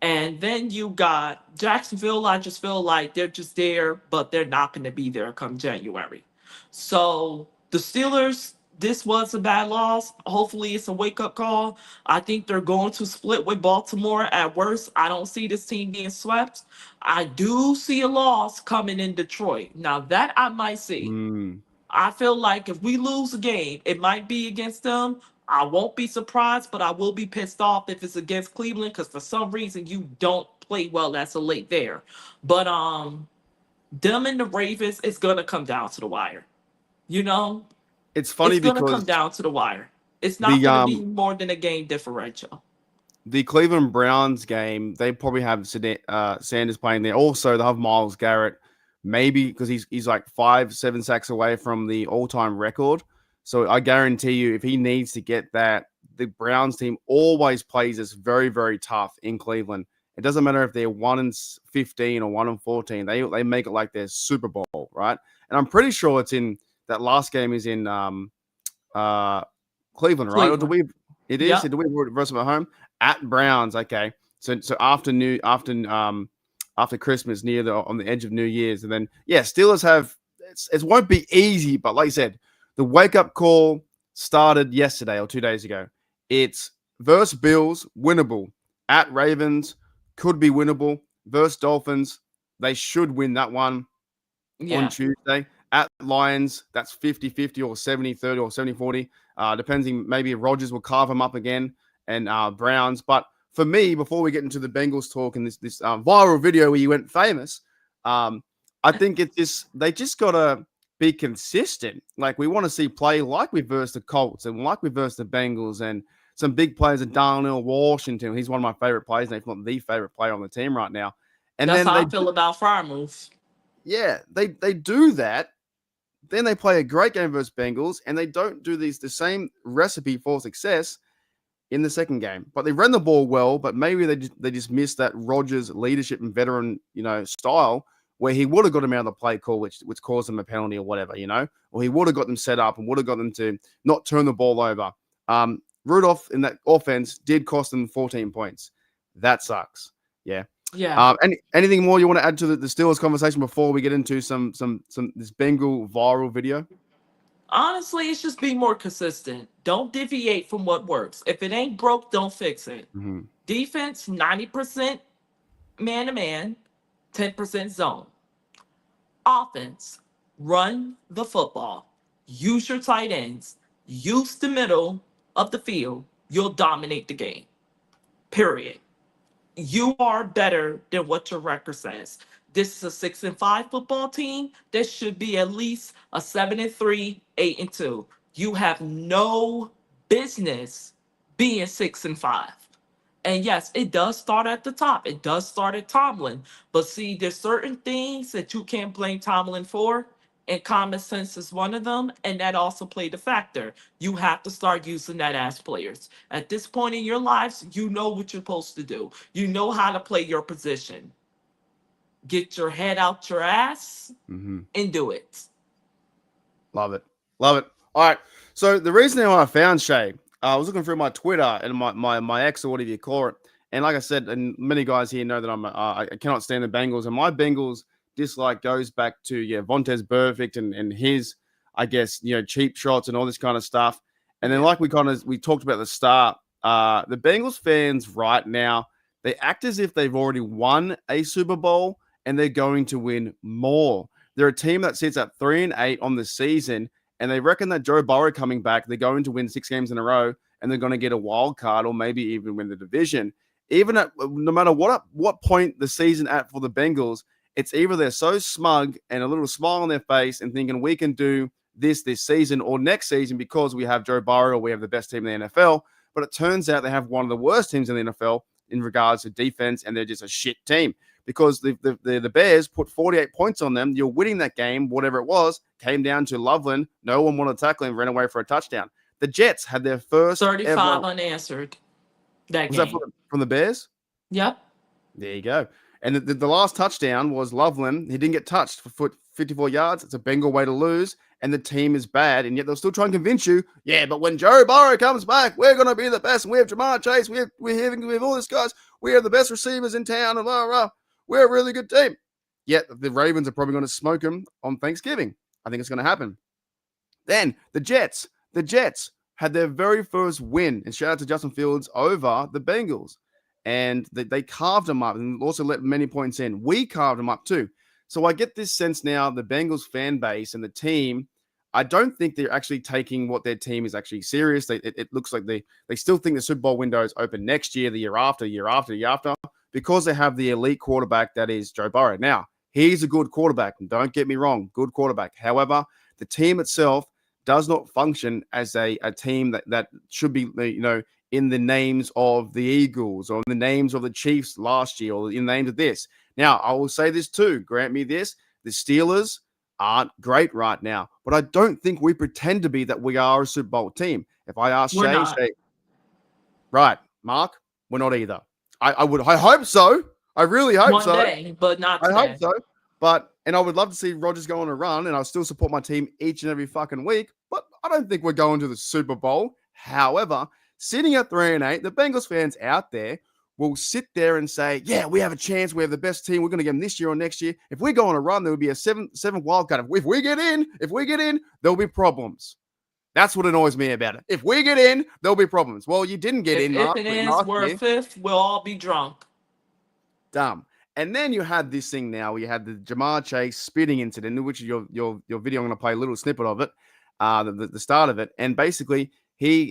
And then you got Jacksonville. I just feel like they're just there, but they're not going to be there come January. So the Steelers, this was a bad loss. Hopefully, it's a wake up call. I think they're going to split with Baltimore at worst. I don't see this team being swept. I do see a loss coming in Detroit. Now, that I might see. Mm. I feel like if we lose a game, it might be against them. I won't be surprised, but I will be pissed off if it's against Cleveland because for some reason you don't play well as a late there. But them and the Ravens, it's gonna come down to the wire. You know, It's it's funny gonna come because down to the wire. It's not the gonna be more than a game differential. the Cleveland Browns game, they probably have Sanders playing there. Also, they have Miles Garrett, maybe because he's like 5-7 sacks away from the all-time record. So I guarantee you, if he needs to get that, the Browns team always plays us very, very tough in Cleveland. It doesn't matter if they're 1-15 or 1-14. They make it like their Super Bowl, right? And I'm pretty sure it's in that last game is in uh Cleveland, right? Or do Cleveland. we? It is. Yep. Do we versus them at home at Browns? Okay, so after Christmas, near the on the edge of New Year's, and then Steelers have it won't be easy, but like I said, the wake up call started yesterday or 2 days ago. It's versus Bills, winnable. At Ravens, could be winnable. Versus Dolphins, they should win that one on Yeah. Tuesday. At Lions, that's 50-50 or 70-30 or 70-40. Depending, maybe Rodgers will carve them up again and Browns. But for me, before we get into the Bengals talk and this viral video where you went famous, I think it's just they just got to be consistent. Like we want to see play like we versed the Colts and like we versed the Bengals and some big players of Darnell Washington. He's one of my favorite players, and if not the favorite player on the team right now. And That's then how I feel about fire moves. they do that. Then they play a great game versus Bengals, and they don't do the same recipe for success in the second game. But they ran the ball well, but maybe they just missed that Rodgers leadership and veteran style where he would have got him out of the play call, which caused them a penalty or whatever, or he would have got them set up and would have got them to not turn the ball over. Rudolph in that offense did cost them 14 points. That sucks. Yeah. Yeah. Anything more you want to add to the Steelers conversation before we get into some this Bengal viral video? Honestly, it's just be more consistent. Don't deviate from what works. If it ain't broke, don't fix it. Mm-hmm. Defense, 90% man to man, 10% zone. Offense, run the football. Use your tight ends. Use the middle of the field. You'll dominate the game. Period. You are better than what your record says. This is a 6-5 football team. This should be at least a 7-3, 8-2. You have no business being 6-5. And yes, it does start at the top. It does start at Tomlin. But see, there's certain things that you can't blame Tomlin for, and common sense is one of them, and that also played a factor. You have to start using that as players. At this point in your lives, you know what you're supposed to do. You know how to play your position. Get your head out your ass and do it. Love it. Love it. All right. So the reason why I found Shae, I was looking through my Twitter and my ex or whatever you call it. And like I said, and many guys here know that I cannot stand the Bengals. And my Bengals dislike goes back to Vontaze Burfict and his, I guess, cheap shots and all this kind of stuff. And then like we talked about at the start, the Bengals fans right now, they act as if they've already won a Super Bowl and they're going to win more. They're a team that sits at 3-8 on the season, and they reckon that Joe Burrow coming back, they're going to win 6 games in a row, and they're going to get a wild card or maybe even win the division. Even at no matter what point the season at for the Bengals, it's either they're so smug and a little smile on their face and thinking we can do this season or next season because we have Joe Burrow or we have the best team in the NFL. But it turns out they have one of the worst teams in the NFL in regards to defense, and they're just a shit team because the Bears put 48 points on them. You're winning that game, whatever it was, came down to Loveland. No one wanted to tackle him, ran away for a touchdown. The Jets had their first 35 unanswered that was game. that from the Bears? Yep. There you go. And the last touchdown was Loveland. He didn't get touched for 54 yards. It's a Bengal way to lose, and the team is bad. And yet they'll still try and convince you, yeah, but when Joe Burrow comes back, we're going to be the best. And we have Jamar Chase. We have all these guys. We have the best receivers in town. And blah, blah, blah. We're a really good team. Yet the Ravens are probably going to smoke them on Thanksgiving. I think it's going to happen. Then the Jets had their very first win. And shout out to Justin Fields over the Bengals. And they carved them up and also let many points in. We carved them up too. So I get this sense now, the Bengals fan base and the team, I don't think they're actually taking what their team is actually serious. It looks like they still think the Super Bowl window is open next year, the year after, because they have the elite quarterback that is Joe Burrow. Now, he's a good quarterback. And don't get me wrong, good quarterback. However, the team itself does not function as a team that should be, in the names of the Eagles or in the names of the Chiefs last year or in the names of this. Now, I will say this too. Grant me this. The Steelers aren't great right now, but I don't think we pretend to be that we are a Super Bowl team. If I ask Shae, right, Mark, we're not either. I hope so. I really hope so. One day, but not today. I hope so. And I would love to see Rodgers go on a run, and I'll still support my team each and every fucking week, but I don't think we're going to the Super Bowl. However, sitting at 3-8, the Bengals fans out there will sit there and say, yeah, we have a chance. We have the best team. We're going to get them this year or next year. If we go on a run, there will be a seventh wild card. If we get in, there'll be problems. That's what annoys me about it. If we get in, there'll be problems. Well, you didn't get in. If it is, we're a fifth. We'll all be drunk. Dumb. And then you had this thing now where you had the Jamar Chase spitting incident, which your video, I'm going to play a little snippet of it, the start of it. And basically, he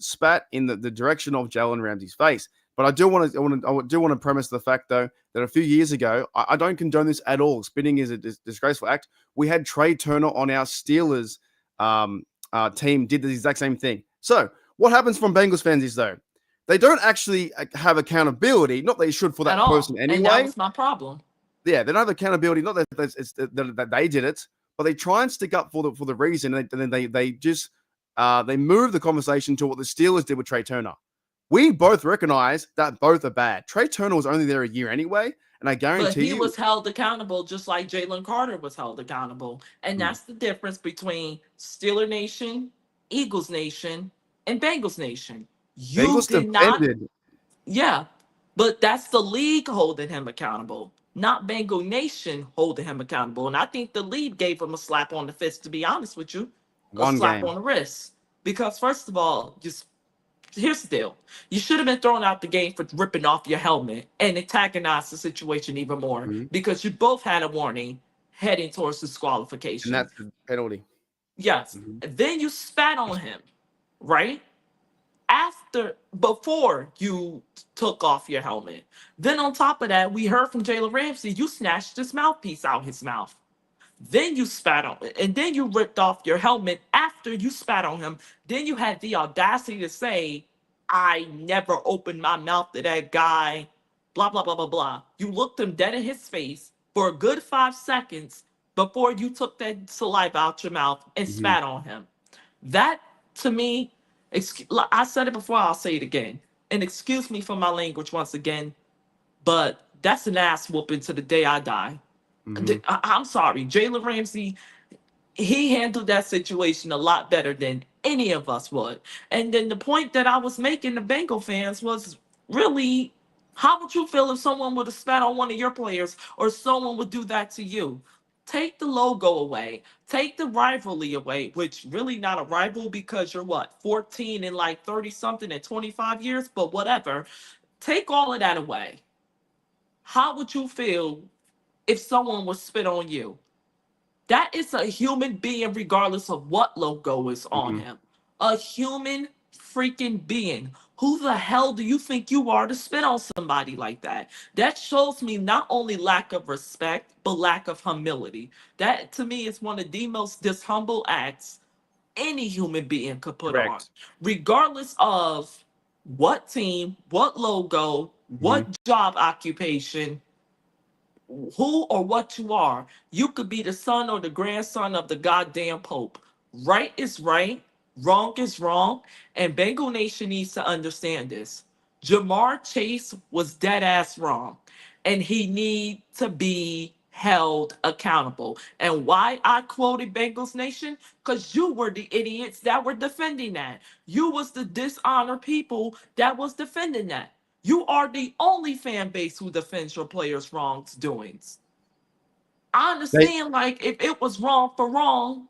spat in the direction of Jalen Ramsey's face. But I do want to premise the fact, though, that a few years ago, I don't condone this at all. Spitting is a disgraceful act. We had Trey Turner on our Steelers team, did the exact same thing. So what happens from Bengals fans is, though, they don't actually have accountability. Not that they should for that person anyway. And that was my problem. Yeah, they don't have accountability. Not that they did it, but they try and stick up for the reason, and then they just they move the conversation to what the Steelers did with Trey Turner. We both recognize that both are bad. Trey Turner was only there a year anyway, And I But guarantee he you, was held accountable just like Jalen Carter was held accountable. And mm, that's the difference between Steeler Nation, Eagles Nation, and Bengals Nation. You Bengals did not, defended. yeah, but that's the league holding him accountable, not Bengal Nation holding him accountable. And I think the league gave him a slap on the fist, to be honest with you, a One slap game. on the wrist. Because, first of all, just here's the deal. You should have been thrown out the game for ripping off your helmet and antagonized the situation even more Mhm. because you both had a warning heading towards And disqualification. that's the penalty. Yes. Mhm. Then you spat on him, right? Before you took off your helmet. Then on top of that, we heard from Jalen Ramsey, you snatched his mouthpiece out his mouth. Then you spat on it, and then you ripped off your helmet after you spat on him. Then you had the audacity to say, I never opened my mouth to that guy, blah, blah, blah, blah, blah. You looked him dead in his face for a good 5 seconds before you took that saliva out your mouth and Mhm. spat on him. That, to me, I said it before, I'll say it again. And excuse me for my language once again, but that's an ass whooping to the day I die. Mhm. I'm sorry, Jalen Ramsey, he handled that situation a lot better than any of us would. And then the point that I was making to Bengal fans was really, how would you feel if someone would have spat on one of your players or someone would do that to you? Take the logo away, take the rivalry away, which really not a rival because you're what, 14 and like 30 something and 25 years, but whatever. Take all of that away. How would you feel if someone would spit on you? That is a human being, regardless of what logo is on Mhm. him. A human freaking being. Who the hell do you think you are to spit on somebody like that? That shows me not only lack of respect, but lack of humility. That to me is one of the most dishumble acts any human being could put on, Correct. regardless of what team, what logo, Mhm. what job occupation, who or what you are. You could be the son or the grandson of the goddamn Pope. Right is right, wrong is wrong, and Bengal Nation needs to understand this. Jamar Chase was dead ass wrong, and he need to be held accountable. And why I quoted Bengals Nation? Because you were the idiots that were defending that. You was the dishonored people that was defending that. You are the only fan base who defends your players' wrongdoings. I They understand, like, if it was wrong for wrong,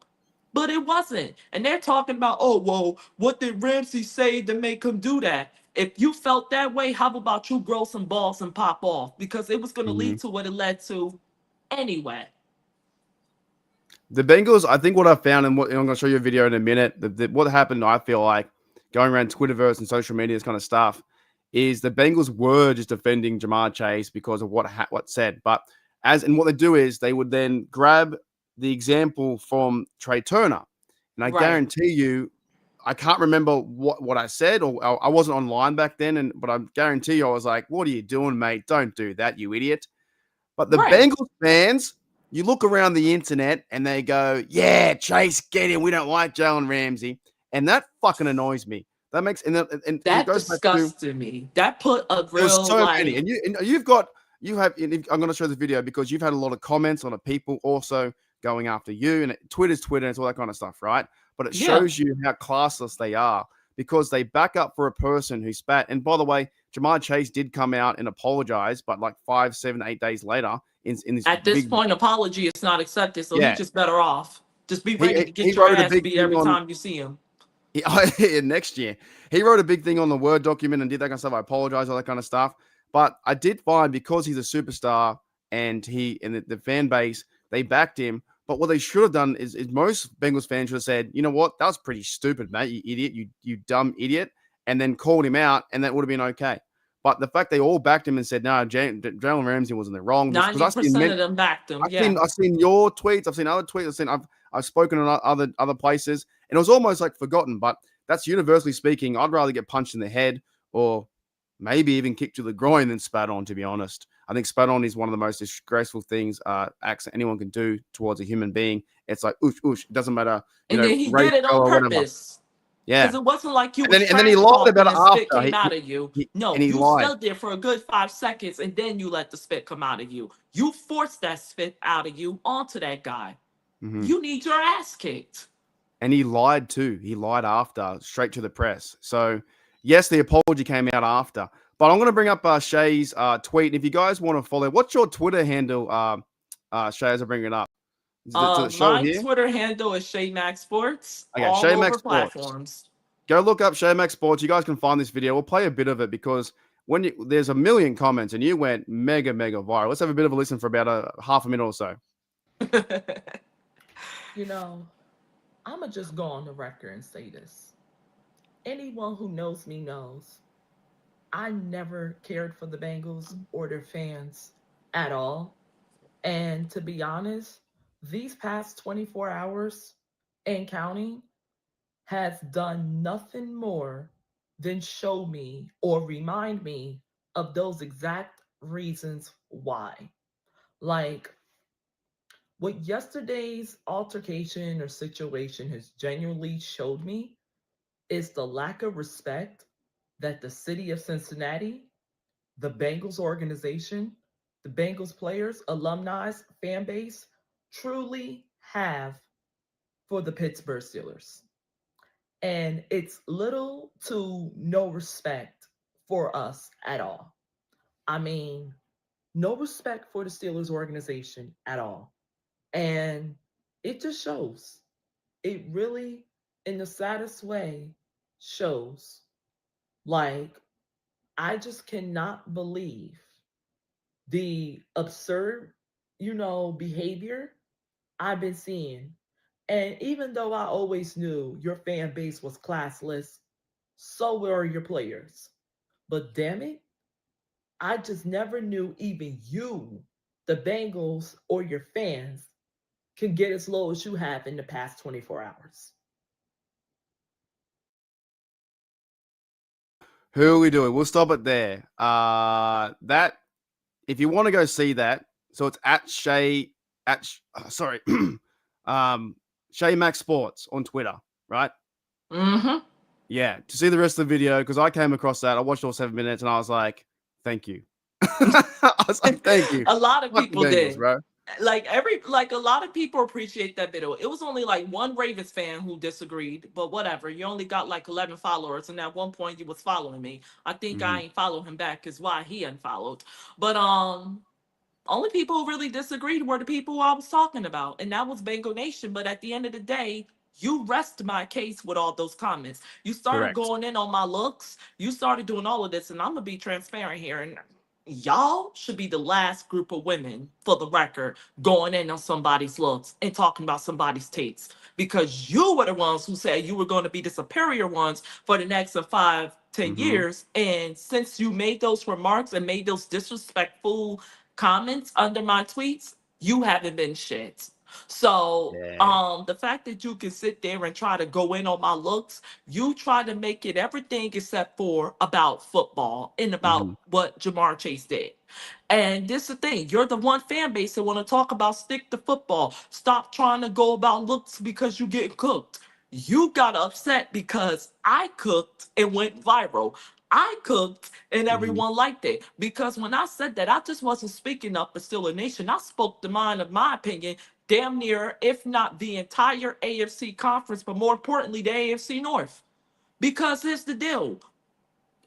but it wasn't. And they're talking about, oh, well, what did Ramsey say to make him do that? If you felt that way, how about you grow some balls and pop off? Because it was going to lead Mhm. to what it led to anyway. The Bengals, I think what I found, and what and I'm going to show you a video in a minute, what happened, I feel like, going around Twitterverse and social media, this kind of stuff, is the Bengals were just defending Jamar Chase because of what said. But what they do is they would then grab the example from Trey Turner. And I Right, guarantee you, I can't remember what I said, or I wasn't online back then, but I guarantee you I was like, what are you doing, mate? Don't do that, you idiot. But the right. Bengals fans, you look around the internet and they go, yeah, Chase, get him. We don't like Jalen Ramsey. And that fucking annoys me. That makes, and it That goes back to, disgusted me. That put a there's real, so many. like, And you've got, you have, I'm going to show this video because you've had a lot of comments on it, people also going after you. And Twitter's Twitter and it's all that kind of stuff, right? But it yeah, shows you how classless they are because they back up for a person who spat. And by the way, Jamar Chase did come out and apologize, but like 5, 7, 8 days later, in this at this big, point, apology is not accepted, so he's yeah, just better off. Just be he ready to he get your wrote a ass big beat thing every on time you see him. next year. He wrote a big thing on the Word document and did that kind of stuff. I apologize, all that kind of stuff. But I did find because he's a superstar and the fan base, they backed him. But what they should have done is most Bengals fans should have said, you know what, that was pretty stupid, mate, you idiot, you dumb idiot, and then called him out, and that would have been okay. But the fact they all backed him and said, no, Jalen Ramsey wasn't the wrong, because I've seen 90% of them backed him. I've Yeah. seen I've seen your tweets. I've seen other tweets. I've spoken on other places, and it was almost like forgotten. But that's universally speaking. I'd rather get punched in the head or maybe even kicked to the groin than spat on. To be honest, I think spat on is one of the most disgraceful things acts anyone can do towards a human being. It's like oosh oosh. It doesn't matter, And then he race, did it on color, whatever. purpose. Yeah. Because it wasn't like you And was then he trash lied talking about it and spit after. came out of you. And No, he you lied. stood there for a good 5 seconds and then you let the spit come out of you. You forced that spit out of you onto that guy. Mhm. You need your ass kicked. And he lied too. He lied after, straight to the press. So, yes, the apology came out after. But I'm going to bring up Shae's tweet. If you guys want to follow, what's your Twitter handle, Shae, as I bring it up? Is it to the show My here? Twitter handle is Shae Max Sports, Okay, all Shae over Max Sports. platforms. Go look up Shae Max Sports. You guys can find this video. We'll play a bit of it because there's a million comments and you went mega, mega viral. Let's have a bit of a listen for about a half a minute or so. You know, I'ma just go on the record and say this. Anyone who knows me knows I never cared for the Bengals or their fans at all. And to be honest, these past 24 hours and counting has done nothing more than show me or remind me of those exact reasons why. Like, what yesterday's altercation or situation has genuinely showed me is the lack of respect that the city of Cincinnati, the Bengals organization, the Bengals players, alumni, fan base truly have for the Pittsburgh Steelers. And it's little to no respect for us at all. I mean, no respect for the Steelers organization at all. And it just shows. It really, in the saddest way, shows. Like, I just cannot believe the absurd, behavior I've been seeing. And even though I always knew your fan base was classless, so were your players. But damn it, I just never knew even you, the Bengals, or your fans can get as low as you have in the past 24 hours. Who are we doing? We'll stop it there. That if you want to go see that, so it's at Shae sorry, Shae Max Sports on Twitter, right? Mm-hmm. Yeah, to see the rest of the video because I came across that. I watched all 7 minutes and I was like, "Thank you." I was like, "Thank you." A lot of Fuck the people Bengals, did. bro. Like a lot of people appreciate that video. It was only like one Ravens fan who disagreed, but whatever. You only got like 11 followers, and at one point you was following me. I think Mm-hmm. I ain't follow him back, is why he unfollowed. But only people who really disagreed were the people I was talking about, and that was Bengal Nation. But at the end of the day, you rest my case with all those comments. You started Correct. going in on my looks. You started doing all of this, and I'm gonna be transparent here. And y'all should be the last group of women, for the record, going in on somebody's looks and talking about somebody's takes. Because you were the ones who said you were going to be the superior ones for the next 5, 10 Mm-hmm. years. And since you made those remarks and made those disrespectful comments under my tweets, you haven't been shit. So Yeah. the fact that you can sit there and try to go in on my looks, you try to make it everything except for about football and Mm-hmm. about what Jamar Chase did. And this is the thing, you're the one fan base that want to talk about stick to football. Stop trying to go about looks because you get cooked. You got upset because I cooked and went viral. I cooked and Mm-hmm. everyone liked it. Because when I said that, I just wasn't speaking up for Still a Nation. I spoke the mind of my opinion, damn near, if not the entire AFC conference, but more importantly, the AFC North. Because here's the deal,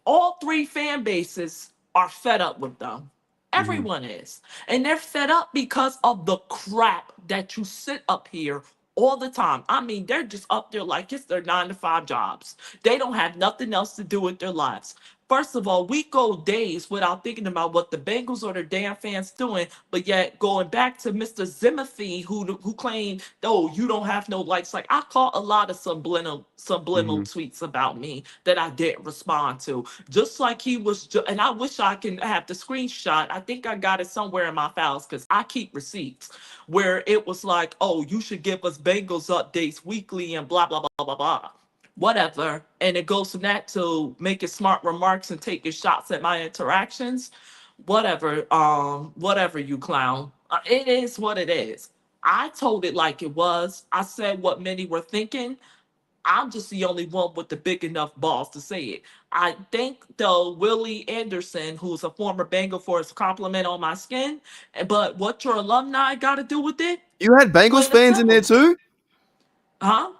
all three fan bases are fed up with them. Mm-hmm. Everyone is. And they're fed up because of the crap that you sit up here all the time. I mean, they're just up there like it's their 9 to 5 jobs. They don't have nothing else to do with their lives. First of all, we go days without thinking about what the Bengals or their damn fans doing, but yet going back to Mr. Zimothy, who claimed, "Oh, you don't have no likes." Like, I caught a lot of subliminal Mm-hmm. tweets about me that I didn't respond to. Just like he was, and I wish I can have the screenshot. I think I got it somewhere in my files because I keep receipts where it was like, "Oh, you should give us Bengals updates weekly," and blah blah blah blah blah, whatever. And it goes from that to making smart remarks and taking shots at my interactions. Whatever, you clown. It is what it is. I told it like it was. I said what many were thinking. I'm just the only one with the big enough balls to say it. I think though Willie Anderson, who's a former Bengal, for his compliment on my skin, but what your alumni got to do with it? You had Bengals Plain and fans in there simple, too? huh?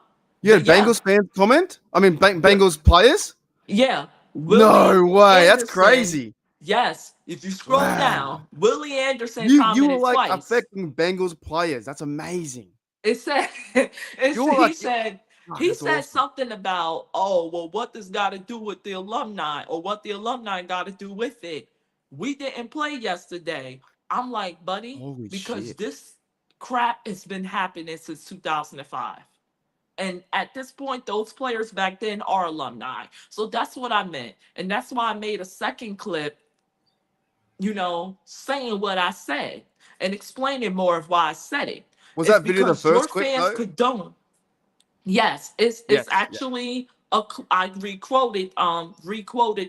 You had Yeah, Bengals fans comment? I mean, Wi- Bengals players? yeah. Willie No way. That's Anderson. crazy. Yes, if you scroll Wow. down, Willie Anderson You were commented like twice. affecting Bengals players. That's amazing. It said, You were like, oh, he that's said awesome. something about, oh, well, what this got to do with the alumni, or what the alumni got to do with it. We didn't play yesterday. I'm like, buddy, Holy because shit. this crap has been happening since 2005. And at this point, those players back then are alumni. So that's what I meant. And that's why I made a second clip, saying what I said and explaining more of why I said it. Was It's that video the because your first clip fans though? condone. Yes, it's Yes. Yeah. actually I requoted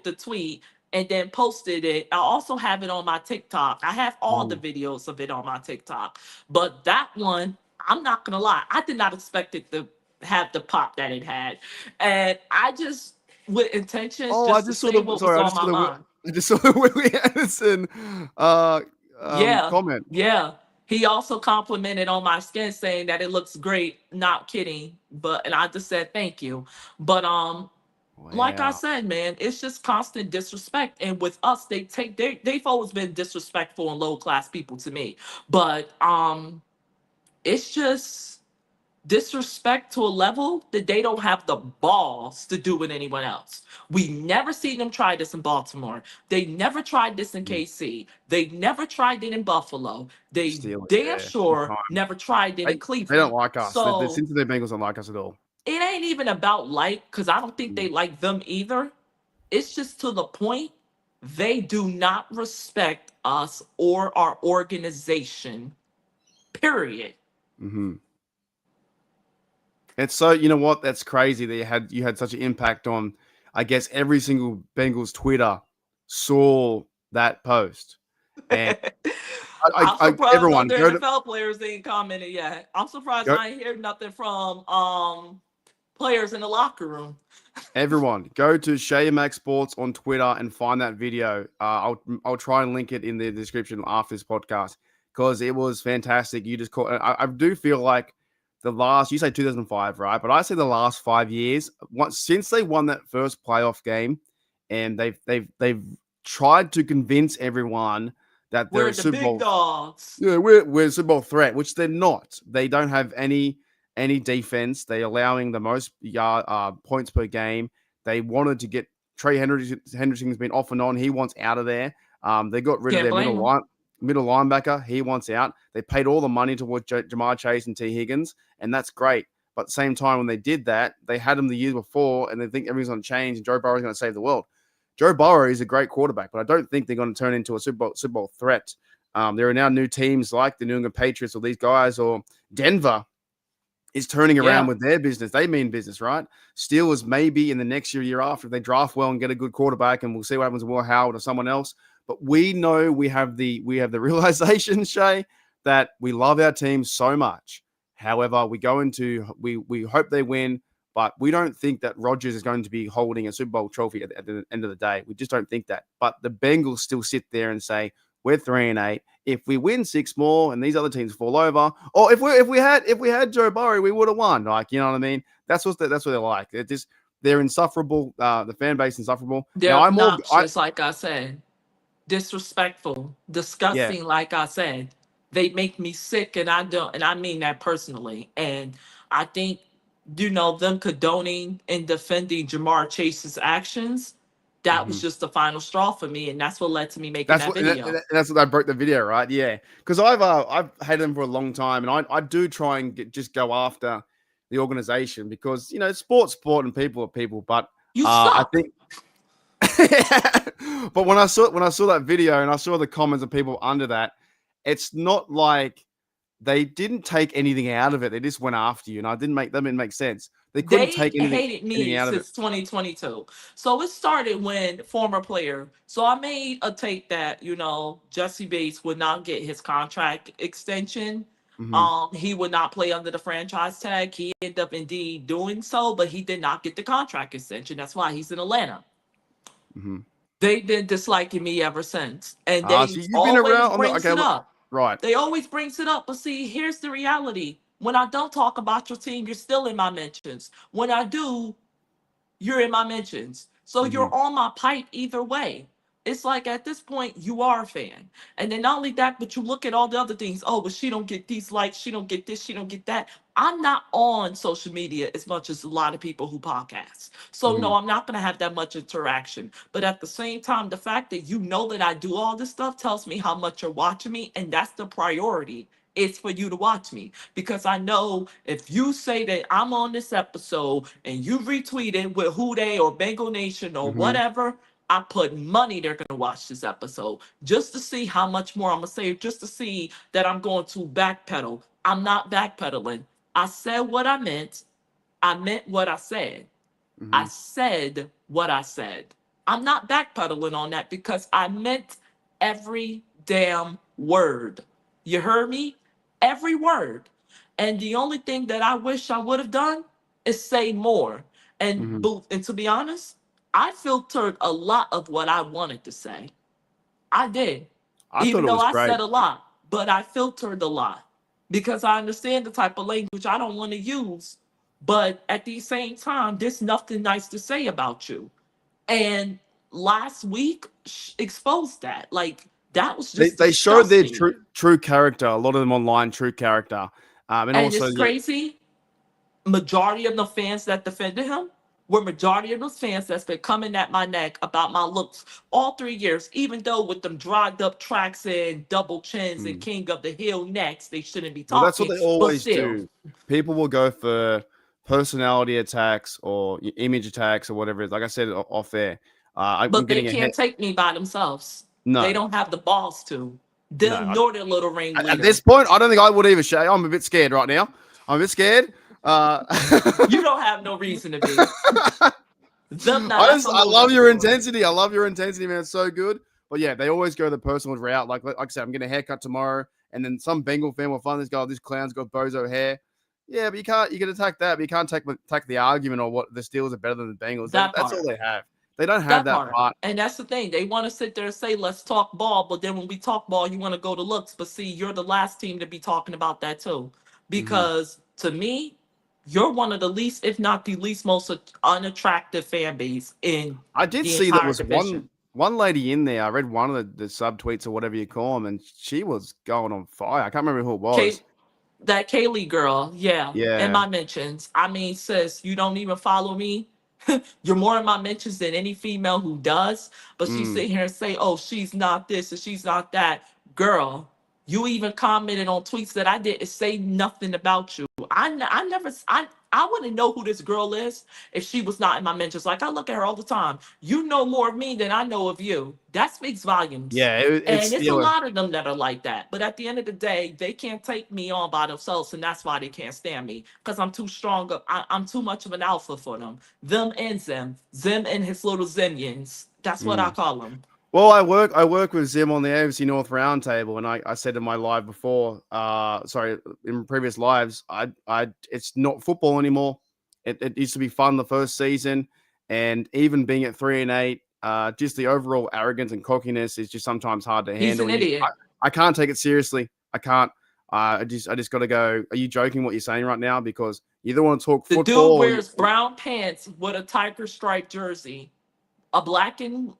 the tweet and then posted it. I also have it on my TikTok. I have all the Oh, videos of it on my TikTok. But that one, I'm not gonna lie, I did not expect it to have the pop that it had. And I just with intentions oh, I just to just saw say the what was sorry, on my mind. I just saw the Willie Anderson uh Yeah, comment. yeah. He also complimented on my skin, saying that it looks great. Not kidding, but and I just said thank you. But like I Wow. said, man, it's just constant disrespect. And with us, they've always been disrespectful and low class people to me. But it's just disrespect to a level that they don't have the balls to do with anyone else. We never see them try this in Baltimore. They never tried this in Mm, KC. They never tried it in Buffalo. They Steelers, damn yeah. Big sure time. never tried it They in they don't Cleveland. like us. The So Cincinnati Bengals don't like us at all. it ain't even about like, because I don't think Mm, they like them either. It's just to the point they do not respect us or our organization, period. mm-hmm. And so you know what? That's crazy that you had such an impact on. I guess every single Bengals Twitter saw that post, and I'm surprised everyone other go to NFL players ain't commented yet. I'm surprised go I ain't hear nothing from players in the locker room. everyone go to Shae Max Sports on Twitter and find that video. I'll try and link it in the description after this podcast because it was fantastic. You just call. I do feel like the last you say 2005, right? But I say the last 5 years, once since they won that first playoff game, and they've tried to convince everyone that they're We're a the Super big Bowl. dogs. Yeah, we're a Super Bowl threat, which they're not. They don't have any defense. They're allowing the most yard points per game. They wanted to get Trey Henderson. Henderson's been off and on. He wants out of there. They got rid of Can't their blame them. middle linebacker. He wants out. They paid all the money towards Jamar Chase and T Higgins, and that's great. But at the same time, when they did that, they had him the year before, and they think everything's going to change, and Joe Burrow's going to save the world. Joe Burrow is a great quarterback, but I don't think they're going to turn into a Super Bowl threat. There are now new teams like the New England Patriots or these guys or Denver is turning around Yeah. with their business. They mean business, right? Steelers maybe in the next year after, if they draft well and get a good quarterback, and we'll see what happens with Will Howard or someone else. But we know we have the realization, Shae, that we love our team so much. However, we hope they win, but we don't think that Rodgers is going to be holding a Super Bowl trophy at the end of the day. We just don't think that. But the Bengals still sit there and say, we're 3-8. If we win six more and these other teams fall over, or if we had Joe Burrow, we would have won. Like, you know what I mean? That's what they're like. They're insufferable. The fan base is insufferable. They're Now obnoxious, like I said. Disrespectful, Yeah. disgusting, like I said. They make me sick, and I don't, and I mean that personally. And I think, them condoning and defending Jamar Chase's actions, that was Mhm. just the final straw for me, and that's what led to me making that video. That's what I broke the video, right? Yeah, because I've hated them for a long time, and I do try and just go after the organization because sport, and people are people. But You I suck. think, but when I saw that video and I saw the comments of people under that, it's not like they didn't take anything out of it. They just went after you, and that didn't make sense. They couldn't They take hated anything me out of it. since 2022. So it started when former player. So I made a take that, Jesse Bates would not get his contract extension. Mm-hmm. He would not play under the franchise tag. He ended up indeed doing so, but he did not get the contract extension. That's why he's in Atlanta. Mm-hmm. They've been disliking me ever since, and So they you've been always around on the brings okay, it look, up. right. They always brings it up. But see, here's the reality: when I don't talk about your team, you're still in my mentions. When I do, you're in my mentions. So Mm-hmm. you're on my pipe either way. It's like at this point you are a fan. And then not only that, but you look at all the other things. Oh, but she don't get these likes, she don't get this, she don't get that. I'm not on social media as much as a lot of people who podcast. So Mm-hmm. no, I'm not gonna have that much interaction. But at the same time, the fact that you know that I do all this stuff tells me how much you're watching me, and that's the priority. It's for you to watch me because I know if you say that I'm on this episode and you retweet it with Who Dey or Bengal Nation or Mm-hmm. whatever, I put money they're gonna watch this episode just to see how much more I'm gonna say, just to see that I'm going to backpedal. I'm not backpedaling. I said what I meant. I meant what I said. Mm-hmm. I said what I said. I'm not backpedaling on that because I meant every damn word. You heard me? Every word. And the only thing that I wish I would have done is say more. Mm-hmm. And to be honest, I filtered a lot of what I wanted to say. I did. I thought Even it though was I great. said a lot, but I filtered a lot because I understand the type of language I don't want to use. But at the same time, there's nothing nice to say about you. And last week exposed that. Like, that was just They showed their disgusting. true character. A lot of them online, true character, and And also it's crazy. Majority of the fans that defended him were majority of those fans that's been coming at my neck about my looks all 3 years, even though with them dried up tracks and double chins and mm, king of the hill necks, they shouldn't be well, that's what talking, they but always still. do. People will go for personality attacks or image attacks or whatever it is. Like I said off air, I'm But they getting ahead. can't take me by themselves. They No, don't have the balls to. Them no. nor their little At this ringleader. point, I don't think I would either, Shae. I'm a bit scared right now. I'm a bit scared. You don't have no reason to be. Them now, that's a I whole love nother your story. intensity. I love your intensity, man. It's so good. But yeah, they always go the personal route. Like I said, I'm getting a haircut tomorrow, and then some Bengal fan will find this guy. Oh, this clown's got bozo hair. Yeah, but you can't. You can attack that, but you can't attack the argument or what the Steelers are better than the Bengals. That That's all part. they have. They don't have That that part. part. And that's the thing. They want to sit there and say, let's talk ball. But then when we talk ball, you want to go to looks. But see, you're the last team to be talking about that too. Mhm. Because to me, you're one of the least, if not the least most unattractive fan base in I did the see that entire was division. one lady in there. I read one of the subtweets or whatever you call them, and she was going on fire. I can't remember who it was. Kate, that Kaylee girl, yeah, in Yeah. my mentions. I mean, sis, you don't even follow me. You're more in my mentions than any female who does. But she Mm. sit here and say, "Oh, she's not this and she's not that." Girl, you even commented on tweets that I didn't say nothing about you. I never, I wouldn't know who this girl is if she was not in my mentions. Like I look at her all the time. You know more of me than I know of you. That speaks volumes. Yeah, it's And it's a Steelers. lot of them that are like that. But at the end of the day, they can't take me on by themselves. And that's why they can't stand me. Because I'm too strong. I'm too much of an alpha for them. Them and Zim. Zim and his little Zimians. That's what I Mm. call them. Well, I work with Zim on the AFC North Roundtable, and I said in my live before, sorry, in previous lives, it's not football anymore. It used to be fun the first season, and even being at 3-8, just the overall arrogance and cockiness is just sometimes hard to He's handle. an idiot. I can't take it seriously. I can't. I just got to go. Are you joking? What you're saying right now? Because you either want to talk The dude football or wears brown pants with a tiger stripe jersey. A black and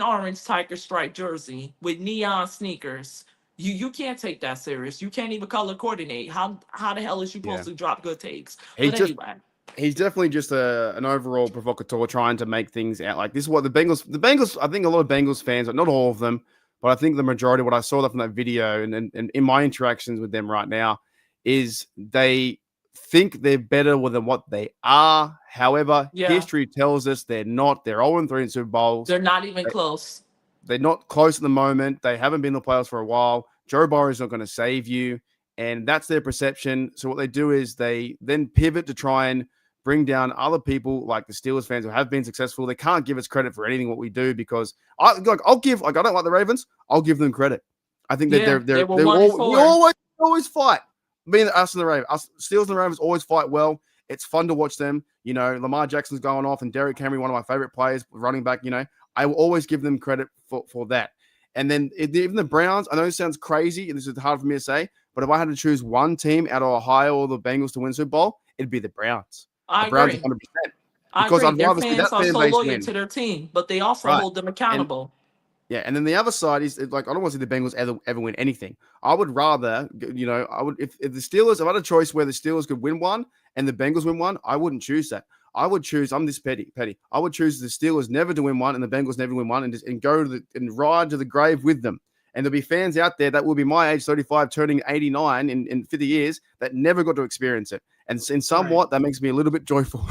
orange tiger stripe jersey with neon sneakers. You can't take that serious. You can't even color coordinate. How the hell is you supposed yeah. to drop good takes? He But just anyway, he's definitely just an overall provocateur trying to make things out like this is what the Bengals, I think a lot of Bengals fans, not all of them, but I think the majority of what I saw from that video and in my interactions with them right now is they think they're better than what they are. However, yeah, history tells us they're not. They're 0-3 in Super Bowls. they're not even close. They're not close at the moment. They haven't been in the playoffs for a while. Joe Burrow is not going to save you. And that's their perception. So what they do is they then pivot to try and bring down other people like the Steelers fans who have been successful. They can't give us credit for anything what we do because I don't like the Ravens. I'll give them credit. I think that Yeah, they were they're one and all we four. always always fight. Me and us and the Ravens, us Steelers and the Ravens always fight well. It's fun to watch them. You know, Lamar Jackson's going off, and Derrick Henry, one of my favorite players, running back. You know, I will always give them credit for that. And then even the Browns, I know it sounds crazy, and this is hard for me to say, but if I had to choose one team out of Ohio or the Bengals to win Super Bowl, it'd be the Browns. I The Browns, agree. 100%. I Because agree. I'd Their rather see fans that are fan so base loyal win. to their team, but they also Right. hold them And accountable. yeah, and then the other side is like I don't want to see the Bengals ever win anything. I would rather, you know, I would if the Steelers, if I had a choice where the Steelers could win one and the Bengals win one, I wouldn't choose that. I would choose. I'm this petty. I would choose the Steelers never to win one and the Bengals never win one, and go to and ride to the grave with them. And there'll be fans out there that will be my age, 35, turning 89 in 50 years, that never got to experience it. And in somewhat, that makes me a little bit joyful.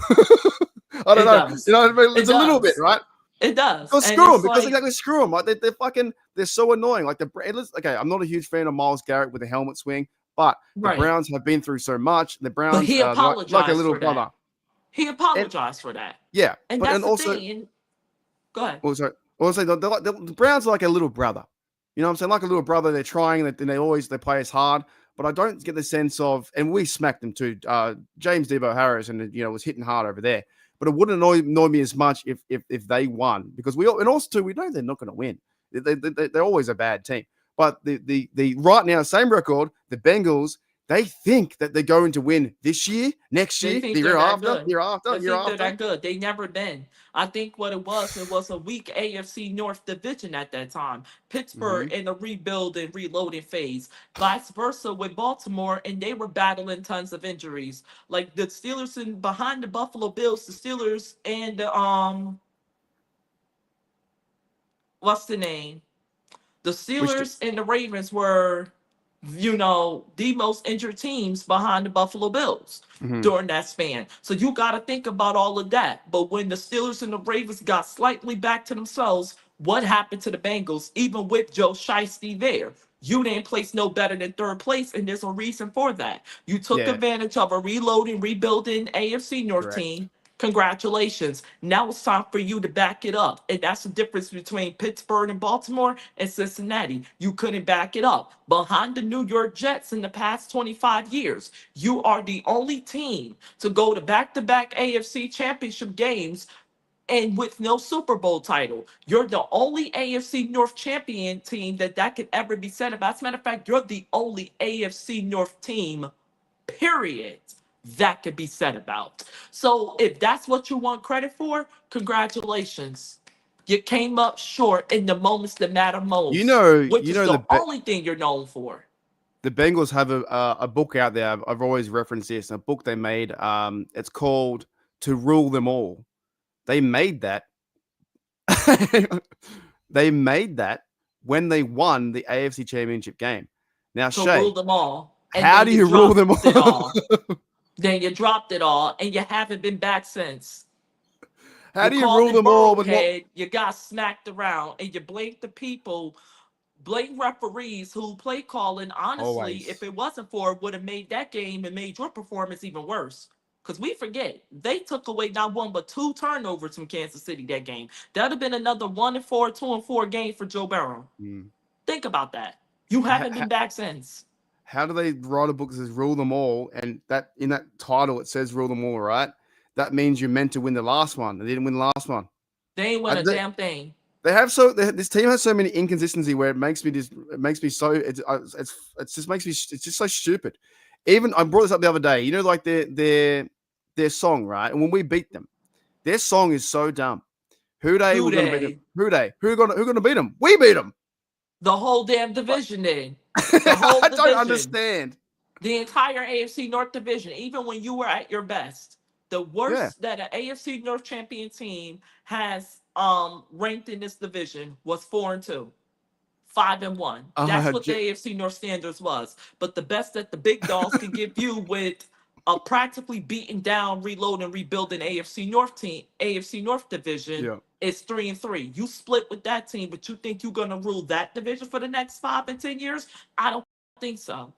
I don't It know. does. You know, It it's a little bit, does. right? It does. Because And screw them. it's Because like, exactly screw them. Like they're fucking. They're so annoying. Like okay, I'm not a huge fan of Miles Garrett with the helmet swing, but the right. Browns have been through so much. The But Browns he are like a apologized little for brother. that. He And apologized for that. yeah, And but that's and the also thing. And go ahead. also the Browns are like a little brother. You know what I'm saying? Like a little brother. They're trying. And they play as hard. But I don't get the sense of, and we smacked them too. James Debo Harris, and was hitting hard over there. But it wouldn't annoy me as much if they won, because we also too, we know they're not going to win. They're always a bad team. But the right now same record, the Bengals, they think that they're going to win this year, next They year, think the they're year that after, good. year after, They year think they're after. that good. They never been. I think what it was a weak AFC North division at that time. Mm-hmm. Pittsburgh in a rebuilding, reloading phase. Vice versa with Baltimore, and they were battling tons of injuries. Like the Steelers and behind the Buffalo Bills, the Steelers and the what's the name? The Which Steelers and the Ravens were, the most injured teams behind the Buffalo Bills mm-hmm. during that span. So you got to think about all of that. But when the Steelers and the Ravens got slightly back to themselves, what happened to the Bengals, even with Joe Shiesty there? You didn't place no better than third place, and there's a reason for that. You took Yeah, advantage of a reloading, rebuilding AFC North correct. team. Congratulations. Now it's time for you to back it up. And that's the difference between Pittsburgh and Baltimore and Cincinnati. You couldn't back it up. Behind the New York Jets in the past 25 years, you are the only team to go to back AFC championship games and with no Super Bowl title. You're the only AFC North champion team that could ever be said about. As a matter of fact, you're the only AFC North team, period, that could be said about. So if that's what you want credit for, congratulations. You came up short in the moments that matter You most, know, which you is know the only thing you're known for. the Bengals have a book out there. I've always referenced this. A book they made. It's called "To Rule Them All." They made that. They made that when they won the AFC Championship game. Now, To rule Shae, them all. And how then do you you rule them dropped it all? all. Then you dropped it all, and you haven't been back since. How You do you called rule it them all? But not Burrowhead, you got smacked around, and you blamed the people, blame referees who play calling. Honestly, if always. it wasn't for it, would have made that game and made your performance even worse. Because we forget, they took away not one but two turnovers from Kansas City that game. That'd have been another 1-4, 2-4 game for Joe Burrow. Hmm. Think about that. You How, haven't been back since. how do they write a book that says "rule them all"? And that in that title it says "rule them all," right? That means you're meant to win the last one. They didn't win the last one. They ain't win a They, damn thing. this team has so many inconsistency where it makes me so it's just makes me it's just so stupid. Even I brought this up the other day. You know, like their song, right? And when we beat them, their song is so dumb. Who they Do were going to beat them? they? Who going to beat them? We beat them. The whole damn division did. The whole I don't division. understand. The entire AFC North division, even when you were at your best. The Yeah. worst that an AFC North champion team has ranked in this division was 4-2. 5-1. That's what the AFC North standards was. But the best that the big dogs can give you with a practically beaten down, reloading, rebuilding AFC North division Yeah. is 3-3. You split with that team, but you think you're gonna rule that division for the next 5 and 10 years? I don't think so.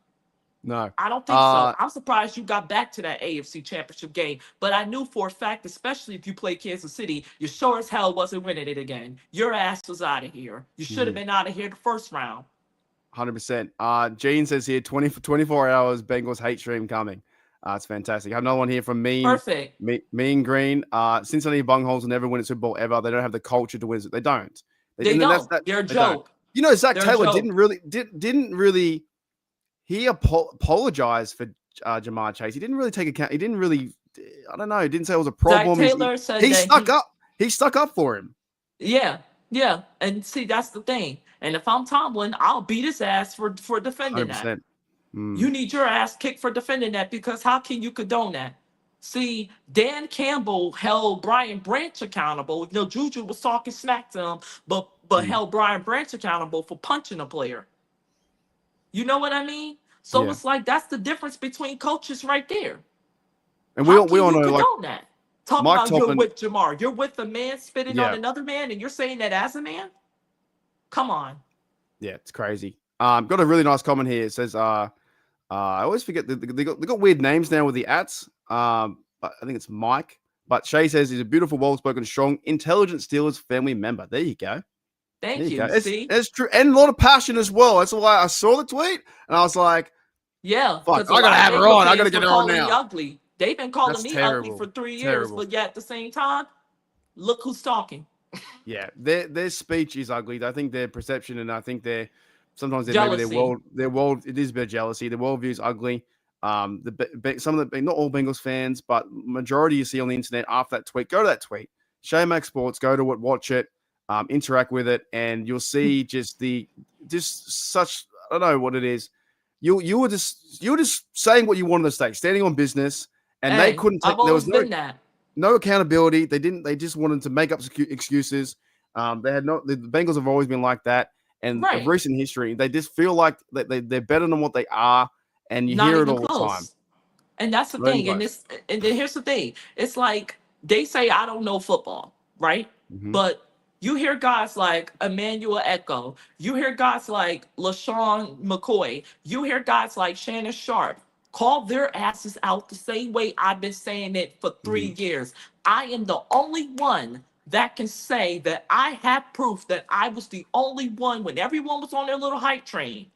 No. I don't think so. I'm surprised you got back to that AFC Championship game. But I knew for a fact, especially if you play Kansas City, you sure as hell wasn't winning it again. Your ass was out of here. You should have been out of here the first round. 100%. Gene says here 24 hours Bengals hate stream coming. It's fantastic. I have another one here from Perfect. Mean Green. Cincinnati Bungholes will never win a Super Bowl ever. They don't have the culture to win it. They don't. They And then that's don't. that. They're a They don't. joke. You know, Zach They're a Taylor joke. didn't really. He apologized for Jamar Chase. He didn't really take account. He didn't really. I don't know. He didn't say it was a Zach problem. Taylor said He that stuck up. He stuck up for him. yeah, yeah. And see, that's the thing. And if I'm Tomlin, I'll beat his ass for defending that. 100%. You need your ass kicked for defending that because how can you condone that? See, Dan Campbell held Brian Branch accountable. You know, Juju was talking smack to him, but held Brian Branch accountable for punching a player. You know what I mean? So Yeah. it's like that's the difference between coaches right there. And How we can all you know, like, condone that? Talk Mike about you're Toppin. with Jamar. You're with a man spitting on Yeah. another man, and you're saying that as a man? Come on. Yeah, it's crazy. Got a really nice comment here. It says, I always forget they got weird names now with the ats. But I think it's Mike. But Shae says he's a beautiful, well-spoken, strong, intelligent Steelers family member. There you go. Thank There you you. go. See? It's true, and a lot of passion as well. That's why I saw the tweet and I was like, Yeah, "Fuck, because a I gotta lot of have her Bengal on. I gotta fans get were her on calling me now." ugly. They've been calling That's me ugly for terrible. 3 years, Terrible. but yet at the same time, look who's talking. Yeah, their speech is ugly. I think their perception, and I think sometimes maybe Jealousy. their world, it is a bit of jealousy. Their worldview is ugly. Some of the, not all Bengals fans, but majority you see on the internet after that tweet, go to that tweet, Shae Max Sports, go to it, watch it, interact with it, and you'll see just such, I don't know what it is. You were just saying what you wanted to say, standing on business, and they Hey, couldn't take. I've There always was been that. no accountability. They didn't. They just wanted to make up excuses. They had no. The Bengals have always been like that, and of Right. recent history, they just feel like they're better than what they are, and you Not hear it even all the time. close. And that's the Not even thing. close. And then here's the thing. It's like they say I don't know football, right? Mm-hmm. But you hear guys like Emmanuel Echo. You hear guys like LaShawn McCoy. You hear guys like Shannon Sharp call their asses out the same way I've been saying it for 3 years. I am the only one that can say that I have proof that I was the only one when everyone was on their little hype train.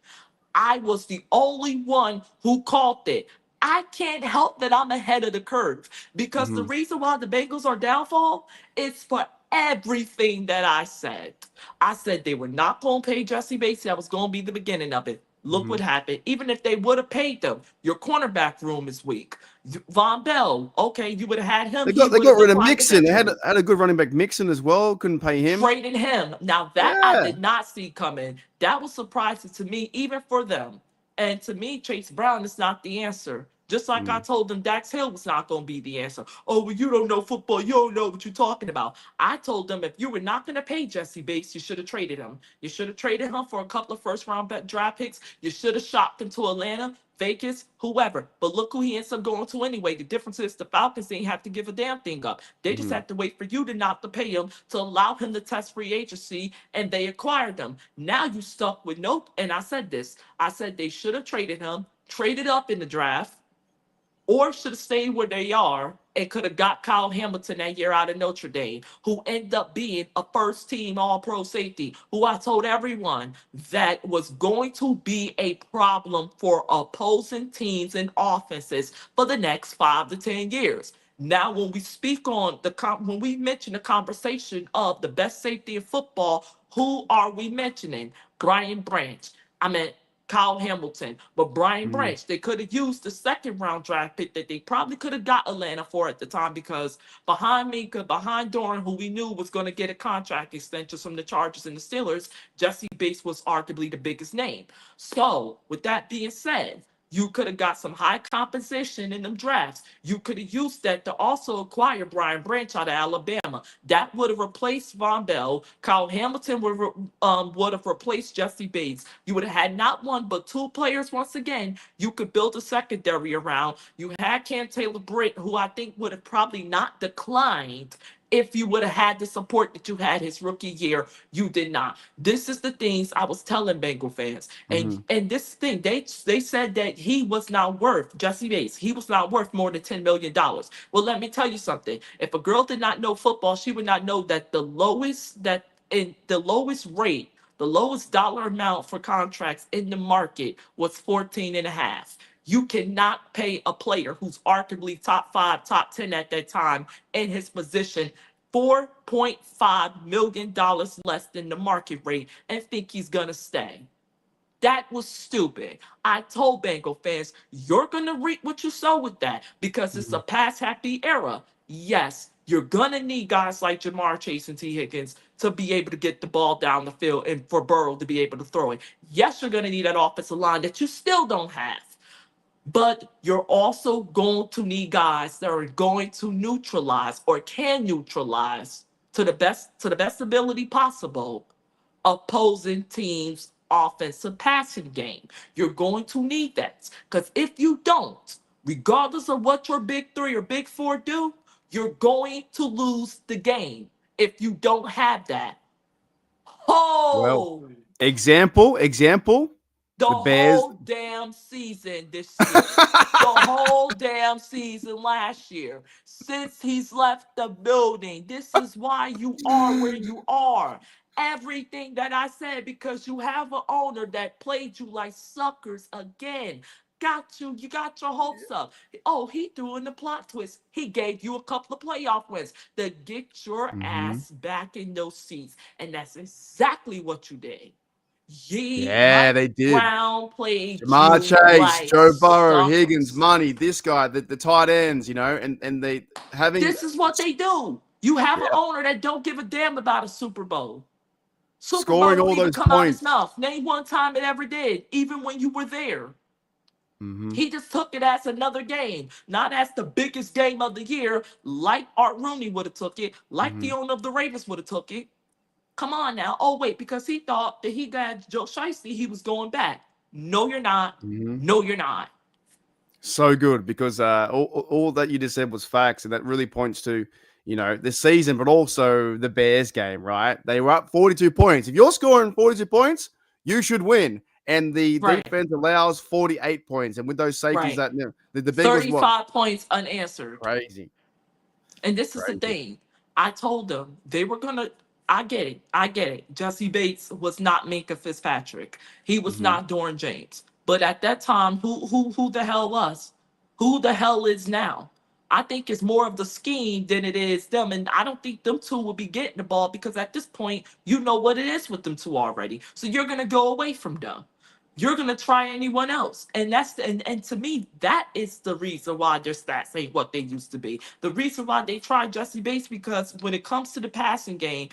I was the only one who called it. I can't help that I'm ahead of the curve because the Mm-hmm. reason why the Bengals are downfall is for everything that I said. I said they were not going to pay Jesse Bates. That was going to be the beginning of it. Look Mm-hmm. what happened. Even if they would have paid them, your cornerback room is weak. Von Bell, okay, you would have had him. They He got would have rid of declined Mixon. They eventually. had a good running back, Mixon, as well. Couldn't pay him. Trading him. Now that I Yeah. did not see coming. That was surprising to me, even for them. And to me, Chase Brown is not the answer. Just like I told them Dax Hill was not going to be the answer. Oh, well, you don't know football. You don't know what you're talking about. I told them if you were not going to pay Jesse Bates, you should have traded him. You should have traded him for a couple of first-round draft picks. You should have shopped him to Atlanta, Vegas, whoever. But look who he ends up going to anyway. The difference is the Falcons didn't have to give a damn thing up. They just had to wait for you to not to pay him to allow him to test free agency, and they acquired him. Now you stuck with nope. And I said this. I said they should have traded him, traded up in the draft, or should have stayed where they are and could have got Kyle Hamilton that year out of Notre Dame, who ended up being a first team all pro safety, who I told everyone that was going to be a problem for opposing teams and offenses for the next 5 to 10 years. Now, when we speak on when we mention the conversation of the best safety in football, who are we mentioning? Brian Branch. I mean, Kyle Hamilton, but Brian Mm-hmm. Branch, they could have used the second round draft pick that they probably could have got Atlanta for at the time because behind Doran, who we knew was going to get a contract extension from the Chargers and the Steelers, Jesse Bates was arguably the biggest name. So, with that being said, you could have got some high compensation in them drafts. You could have used that to also acquire Brian Branch out of Alabama. That would have replaced Von Bell. Kyle Hamilton would have replaced Jesse Bates. You would have had not one but two players once again. You could build a secondary around. You had Cam Taylor Britt, who I think would have probably not declined if you would have had the support that you had his rookie year. You did not. This is the things I was telling Bengal fans. And this thing, they said that he was not worth, Jesse Bates, he was not worth more than $10 million. Well, let me tell you something. If a girl did not know football, she would not know that the lowest rate The lowest dollar amount for contracts in the market was 14 and a half. You cannot pay a player who's arguably top 5, top 10 at that time in his position $4.5 million less than the market rate and think he's going to stay. That was stupid. I told Bengal fans, you're going to reap what you sow with that because it's a pass happy era. Yes, you're going to need guys like Jamar Chase and T. Higgins to be able to get the ball down the field and for Burrow to be able to throw it. Yes, you're going to need that offensive line that you still don't have. But you're also going to need guys that are going to neutralize or can neutralize to the best ability possible opposing teams' offensive passing game. You're going to need that. Because if you don't, regardless of what your big three or big four do, you're going to lose the game if you don't have that. Well, Oh, example. the The Bears. whole damn season this year. The whole damn season last year. Since he's left the building. This is why you are where you are. Everything that I said, because you have an owner that played you like suckers again. You got your hopes up. Oh, he threw in the plot twist. He gave you a couple of playoff wins to get your Mhm. ass back in those seats. And that's exactly what you did. Yeah, Mike they did. Brown played Jamar you Chase, like Joe Burrow, Higgins, suckers. Money, this guy, the tight ends, and they having This is what they do. You have an yeah, owner that don't give a damn about a Super Bowl. Super Bowl scoring don't all even those come out his points. mouth. Name one time it ever did, even when you were there. Hmm. He just took it as another game, not as the biggest game of the year, like Art Rooney would have took it, like Hmm. the owner of the Ravens would have took it. Come on now. Oh, wait, because he thought that he got Joe Shiesty, he was going back. No, you're not. Hmm. No, you're not. So good because all that you just said was facts, and that really points to this season, but also the Bears game. Right? They were up 42 points. If you're scoring 42 points, you should win. And the Right, defense allows 48 points, and with those safeties, right. that the Bengals what 35 points unanswered. crazy, And this is the crazy. thing. I told them they were gonna. I get it. I get it. Jesse Bates was not Minka Fitzpatrick. He was Hmm. not Doran James. But at that time, who the hell was? Who the hell is now? I think it's more of the scheme than it is them. And I don't think them two will be getting the ball because at this point, you know what it is with them two already. So you're gonna go away from them. You're gonna try anyone else. And to me, that is the reason why their stats ain't what they used to be. The reason why they tried Jesse Bates because when it comes to the passing game,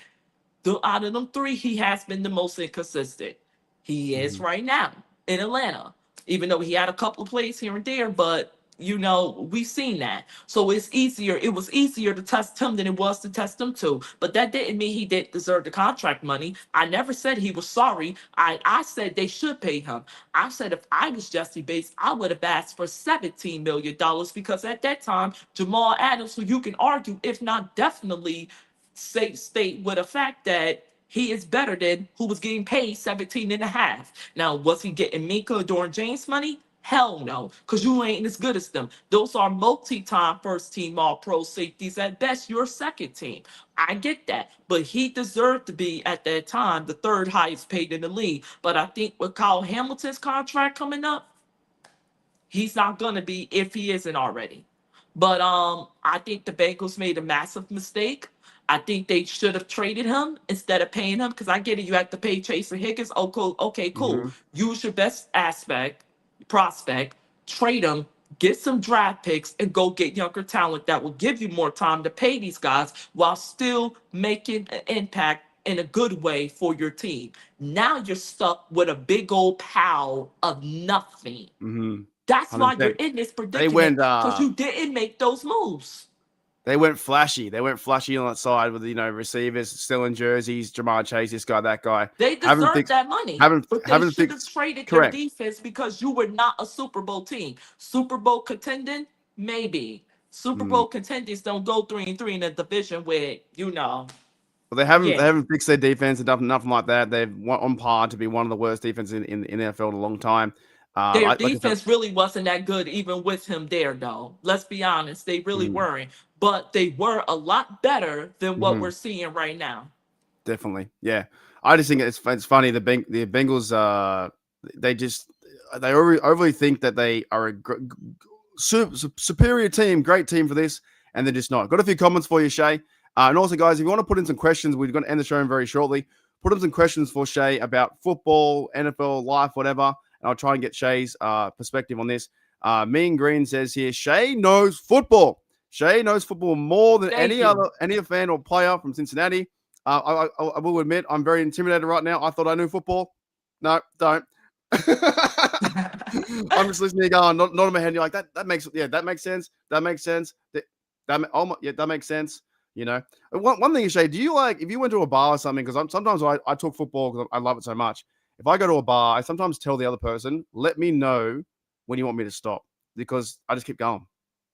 out of them three, he has been the most inconsistent. He is Hmm. right now in Atlanta, even though he had a couple of plays here and there, but we've seen that. So it's easier. It was easier to test him than it was to test them too. But that didn't mean he didn't deserve the contract money. I never said he was sorry. I said they should pay him. I said if I was Jesse Bates, I would have asked for $17 million because at that time, Jamal Adams, who you can argue, if not definitely state with a fact that he is better than who was getting paid 17 and a half. Now, was he getting Minka or Doran James money? Hell no, because you ain't as good as them. Those are multi-time first team all pro safeties. At best, you're second team. I get that. But he deserved to be at that time the third highest paid in the league. But I think with Kyle Hamilton's contract coming up, he's not gonna be if he isn't already. But I think the Bengals made a massive mistake. I think they should have traded him instead of paying him because I get it. You have to pay Chase and Higgins. Oh, cool. Okay, cool. Hmm. Use your best prospect, trade him, get some draft picks, and go get younger talent that will give you more time to pay these guys while still making an impact in a good way for your team. Now you're stuck with a big old pile of nothing. Hmm. That's why you're 100%. in this They predicament went because you didn't make those moves. They went flashy. They went flashy on that side with receivers still in jerseys. Jamar Chase, this guy, that guy. They Haven't deserve fixed. that money, Haven't but they haven't should have fixed. traded their Correct. defense because you were not a Super Bowl team. Super Bowl contending, maybe. Super Mm. Bowl contenders don't go 3-3 in a division where Well, they yeah, haven't fixed their defense and nothing like that. They've on par to be one of the worst defenses in the NFL in a long time. their Like I said, defense really wasn't that good even with him there, though. Let's be honest, they really mhm, weren't. But they were a lot better than what mhm, we're seeing right now. definitely, yeah. I just think it's funny. The Bengals, they overly think that they are a superior team, great team for this, and they're just not. Got a few comments for you, Shae. And also, guys, if you want to put in some questions, we're going to end the show very shortly. Put in some questions for Shae about football, NFL, life, whatever, and I'll try and get Shae's perspective on this. Mean Green says here, Shae knows football. Shae knows football more than any fan or player from Cincinnati. I will admit I'm very intimidated right now. I thought I knew football. No, don't. I'm just listening, going, not in my head. You're like that makes sense. That makes sense. That makes sense. You know, one thing, Shae, do you like if you went to a bar or something? Because sometimes I talk football because I love it so much. If I go to a bar, I sometimes tell the other person, let me know when you want me to stop because I just keep going.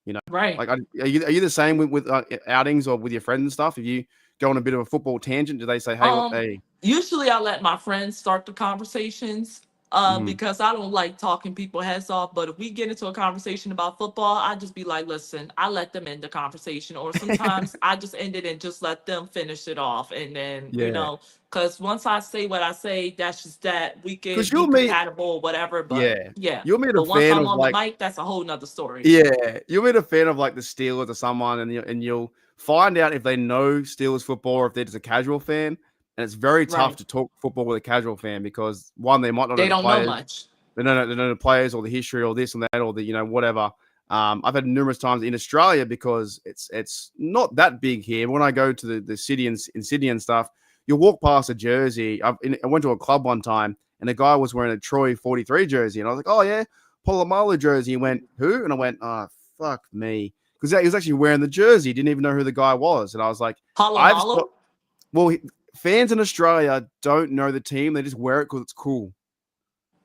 You know, Right. like are you the same with outings or with your friends and stuff? If you go on a bit of a football tangent, do they say, hey? Usually I let my friends start the conversations because I don't like talking people heads off. But if we get into a conversation about football, I just be like, listen, I let them end the conversation. Or sometimes I just end it and just let them finish it off. And then, Yeah. because once I say what I say, that's just that we can Because be you'll meet, compatible, whatever. But yeah. you'll meet a But once fan I'm of on the like, mic, that's a whole nother story. yeah, you'll meet a fan of like the Steelers or someone, and you'll find out if they know Steelers football or if they're just a casual fan. And it's very tough Right. to talk football with a casual fan because one, they might not know They the don't know players. much. They don't know the players or the history or this and that or the whatever. I've had numerous times in Australia because it's not that big here. When I go to the city in Sydney and stuff, you'll walk past a jersey. I went to a club one time and a guy was wearing a Troy 43 jersey, and I was like, oh yeah, Polamalu jersey. He went, who? And I went, oh fuck me, because he was actually wearing the jersey. Didn't even know who the guy was, and I was like, Polamalu? Fans in Australia don't know the team; they just wear it because it's cool.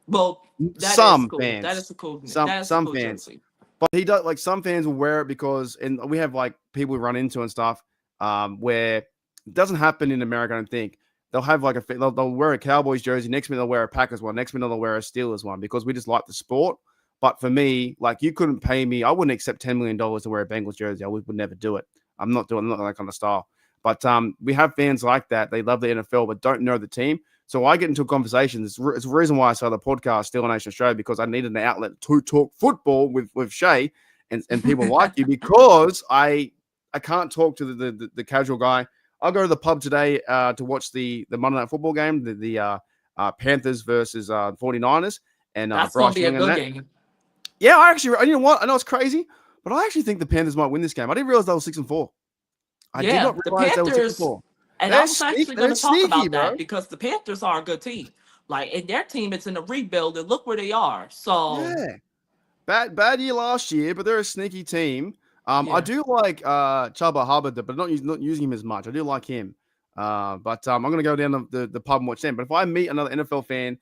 Well, that is Some cool. That fans, is a cool. That is a some cool fans, jersey. but he does like some fans will wear it because, and we have like people we run into and stuff, where it doesn't happen in America. I don't think they'll have like they'll wear a Cowboys jersey. Next minute they'll wear a Packers one. Next minute they'll wear a Steelers one because we just like the sport. But for me, like you couldn't pay me. I wouldn't accept $10 million to wear a Bengals jersey. I would never do it. I'm not that kind of style. But we have fans like that. They love the NFL, but don't know the team. So I get into a conversation. It's the reason why I started the podcast, Steel Nation Show, because I needed an outlet to talk football with Shae and people like you, because I can't talk to the casual guy. I'll go to the pub today to watch the Monday Night Football game, the Panthers versus 49ers. And That's Bryce going to be a Young good game. Yeah, you know what? I know it's crazy, but I actually think the Panthers might win this game. I didn't realize they were 6-4. I did Yeah, not the realize they were Panthers, 6-4. and I They're was actually going They're to talk sneaky, about bro. that because the Panthers are a good team. Like, and their team is in a rebuild, and look where they are. So, Yeah. Bad year last year, but they're a sneaky team. I yeah. do like Chuba Hubbard, but not using him as much. I do like him. But I'm gonna go down the pub and watch them. But if I meet another NFL fan,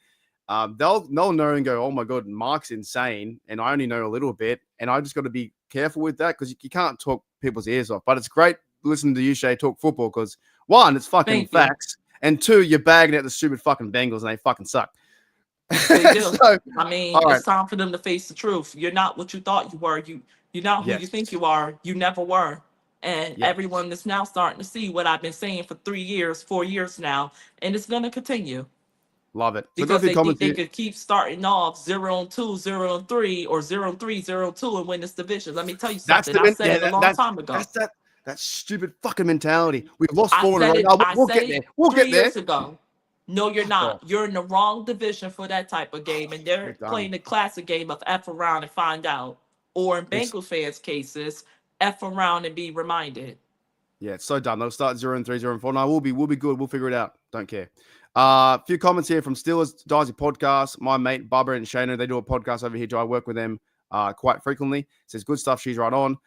they'll know and go, oh my god, Mark's insane, and I only know a little bit, and I just got to be careful with that because you can't talk people's ears off. But it's great listening to you, Shae, talk football because one, it's fucking Thank you. facts, and two, you're bagging at the stupid fucking Bengals and they fucking suck. They do. So, I mean, all right. it's time for them to face the truth. You're not what you thought you were. You're not who you think you are. You never were. And Yes. everyone is now starting to see what I've been saying for 3 years, 4 years now, and it's going to continue. Love it. So Because they think they could keep starting off 0-2, 0-3, or 0-3, 0-2 and win this division. Let me tell you something. I said it a long time ago. That's that stupid fucking mentality. We've lost I four in a said row. it. I We'll said get there. it We'll 3 get there. years ago. No, you're not. You're in the wrong division for that type of game, and they're playing the classic game of F around and find out, or in Bengals fans' cases, F around and be reminded. Yeah, it's so done. They'll start 0-3, 0-4. No, we'll be good. We'll figure it out. Don't care. A few comments here from Steelers Dicey podcast. My mate Barbara and Shana, they do a podcast over here. I work with them quite frequently. Says good stuff. She's right on.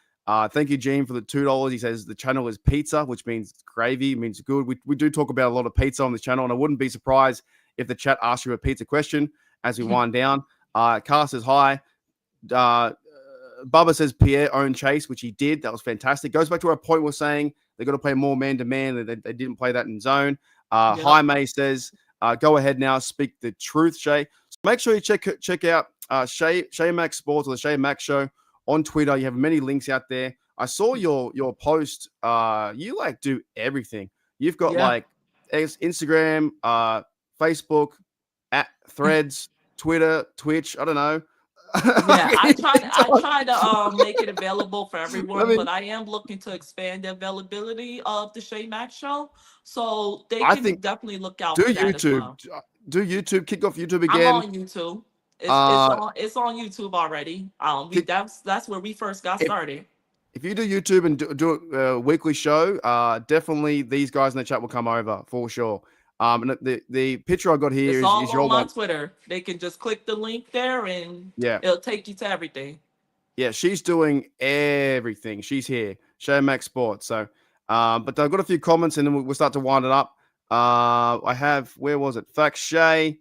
Thank you, Gene, for the $2. He says the channel is pizza, which means gravy, means good. We do talk about a lot of pizza on this channel, and I wouldn't be surprised if the chat asks you a pizza question as we wind down. Carr says hi. Bubba says Pierre owned Chase, which he did. That was fantastic. Goes back to our point we're saying they got to play more man-to-man. They didn't play that in zone. Jaime says, go ahead now, speak the truth, Shae. So make sure you check out Shae Max Sports or the Shae Max Show on Twitter. You have many links out there. I saw your post. You like do everything. You've got like Instagram, Facebook, at Threads, Twitter, Twitch. I don't know. Yeah, I TikTok. try to make it available for I everyone, but mean, I am looking to expand the availability of the Shae Max show, so they I can think definitely look out do for that as YouTube, well. do YouTube, kick off YouTube I'm again. on YouTube. Uh, It's on YouTube already. We kick that's where we first got if started. if you do YouTube and do a weekly show, definitely these guys in the chat will come over for sure. And the picture I got here It's is all your on my one. Twitter. They can just click the link there, and Yeah, it'll take you to everything. yeah, she's doing everything. She's here, Show Max Sports. So, but I've got a few comments, and then we'll start to wind it up. I have where was it? Fact Shay.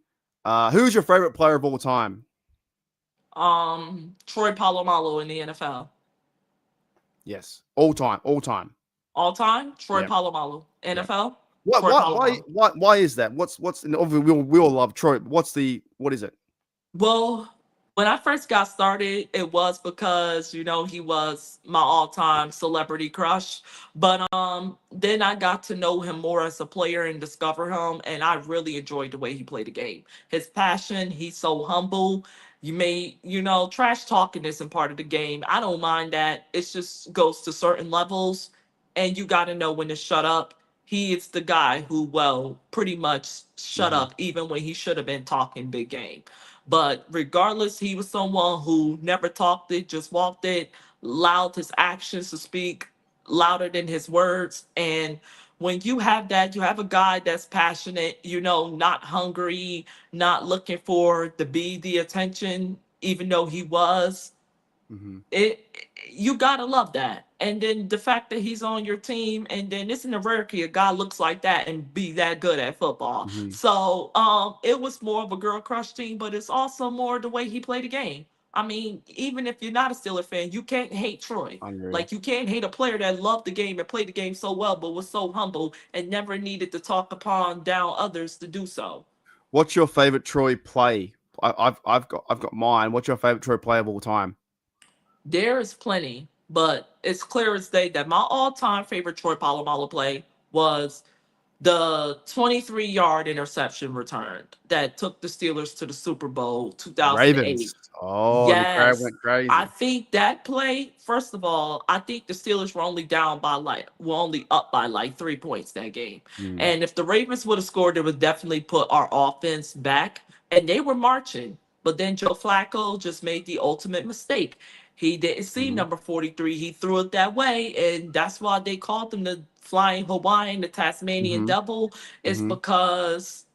Who's your favorite player of all time? Troy Polamalu in the NFL. Yes, all time, all time. All time, Troy Yeah, Polamalu. yeah. NFL, What? Troy What? Why? Polamalu. Why is that? What's? And obviously, we all love Troy. What is it? Well, when I first got started, it was because, he was my all-time celebrity crush. But then I got to know him more as a player and discover him, and I really enjoyed the way he played the game. His passion, he's so humble. Trash talking isn't part of the game. I don't mind that. It just goes to certain levels, and you got to know when to shut up. He is the guy who, well, pretty much shut Hmm. up even when he should have been talking big game. But regardless, he was someone who never talked it, just walked it, allowed his actions to speak louder than his words. And when you have that, you have a guy that's passionate, not hungry, not looking for to be the attention, even though he was Hmm. it you gotta love that. And then the fact that he's on your team, and then it's in a rarity a guy looks like that and be that good at football. Hmm. So it was more of a girl crush team, but it's also more the way he played the game. I mean, even if you're not a Steeler fan, you can't hate Troy. Unreal. Like, you can't hate a player that loved the game and played the game so well, but was so humble and never needed to talk upon down others to do so. What's your favorite Troy play? I've got mine. What's your favorite Troy play of all time? There is plenty, but it's clear as day that my all-time favorite Troy Polamalu play was the 23-yard interception return that took the Steelers to the Super Bowl 2008. Ravens. Oh, the crowd Yes. went I crazy. think that play, first of all, I think the Steelers were only up by like 3 points that game. Mm. And if the Ravens would have scored, it would definitely put our offense back. And they were marching. But then Joe Flacco just made the ultimate mistake. He didn't see Hmm. number 43. He threw it that way. And that's why they called him the Flying Hawaiian, the Tasmanian Hmm. Devil. It's Hmm. because,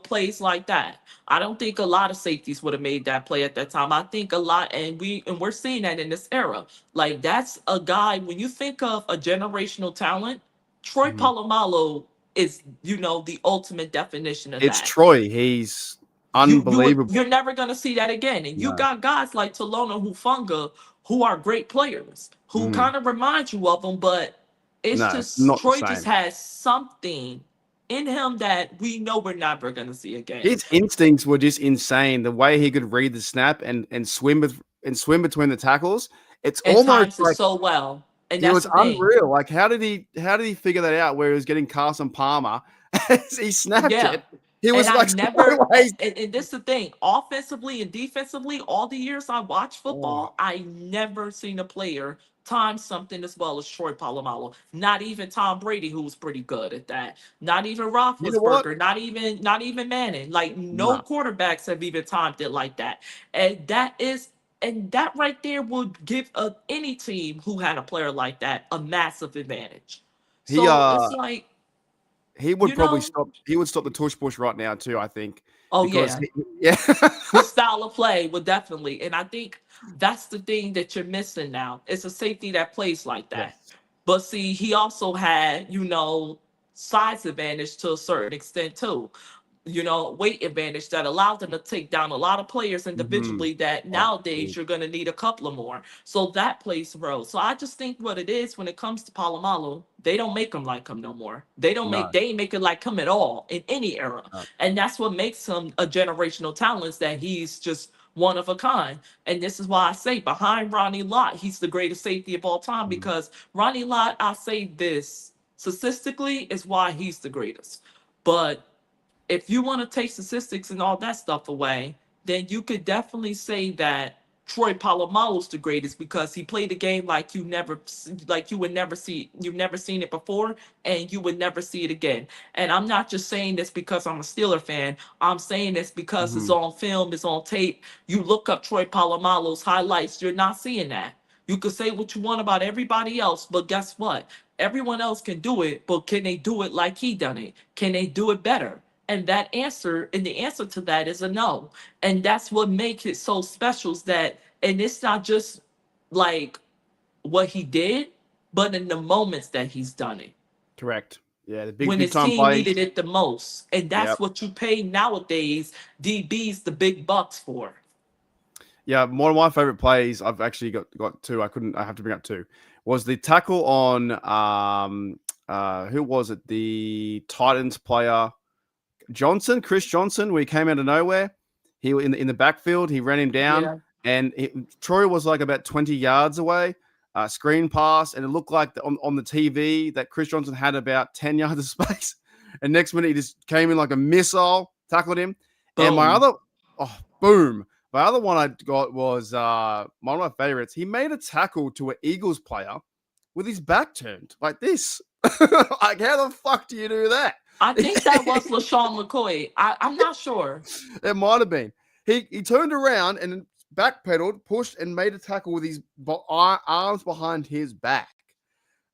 plays like that. I don't think a lot of safeties would have made that play at that time. I think a lot, and we're seeing that in this era. Like, that's a guy. When you think of a generational talent, Troy Hmm. Polamalu is, the ultimate definition of It's that. Troy. He's unbelievable. You're never gonna see that again. And you No, got guys like Talona Hufunga who are great players, who mm, kind of remind you of them, but it's no, it's just not the Troy just same. has something in him that we know we're never gonna see again. His instincts were just insane. The way he could read the snap and swim between the tackles. It's And almost times it like so well. And it that's was the thing. unreal. Like how did he figure that out? Where he was getting Carson Palmer as he snapped Yeah. it. He And was I like never, sideways. and this is the thing, offensively and defensively, all the years I watched Oh, football, I never seen a player time something as well as Troy Polamalu. Not even Tom Brady, who was pretty good at that. Not even you know what? Roethlisberger. Not even Manning. Like, no No, quarterbacks have even timed it like that. And that right there would give any team who had a player like that a massive advantage. he So it's like, he would you probably know, stop. He would stop the tush push right now too. I think oh because yeah, yeah. his style of play would definitely. And I think that's the thing that you're missing now. It's a safety that plays like that. Yes. But see, he also had, size advantage to a certain extent too. Weight advantage that allowed them to take down a lot of players Mm-hmm. individually that Oh, nowadays big. you're going to need a couple of more. So that plays a role. So I just think what it is when it comes to Palomalu, they don't make him like him no more. No, They ain't make it like him at all in any era. no. And that's what makes him a generational talent, is that he's just one of a kind. And this is why I say behind Ronnie Lott, he's the greatest safety of all time, Mm-hmm. because Ronnie Lott, I say this. Statistically, is why he's the greatest. But if you want to take statistics and all that stuff away, then you could definitely say that Troy Polamalu's the greatest because he played the game like you would never see, you've never seen it before, and you would never see it again. And I'm not just saying this because I'm a Steeler fan. I'm saying this because it's Mhm. on film, it's on tape. You look up Troy Polamalu's highlights, you're not seeing that. You could say what you want about everybody else, but guess what? Everyone else can do it, but can they do it like he done it? Can they do it better? And the answer to that is a no. And that's what makes it so special is that, and it's not just like what he did, but in the moments that he's done it Correct. Yeah, the when big his time team plays. needed it the most. And Yep. that's what you pay nowadays DBs the big bucks for. Yeah, one of my favorite plays, I've actually got two. I have to bring up two. Was the tackle on who was it? The Titans player Johnson, Chris Johnson, where he came out of nowhere. He in the backfield, he ran him down, Yeah. and Troy was like about 20 yards away. Screen pass, and it looked like on the TV that Chris Johnson had about 10 yards of space. And next minute, he just came in like a missile, tackled him. And my Boom. other, oh, boom. My other one I got was one of my favorites. He made a tackle to an Eagles player with his back turned like this. Like, how the fuck do you do that? I think that was LaShawn McCoy. I'm not sure. It might have been. He turned around and backpedaled, pushed, and made a tackle with his arms behind his back.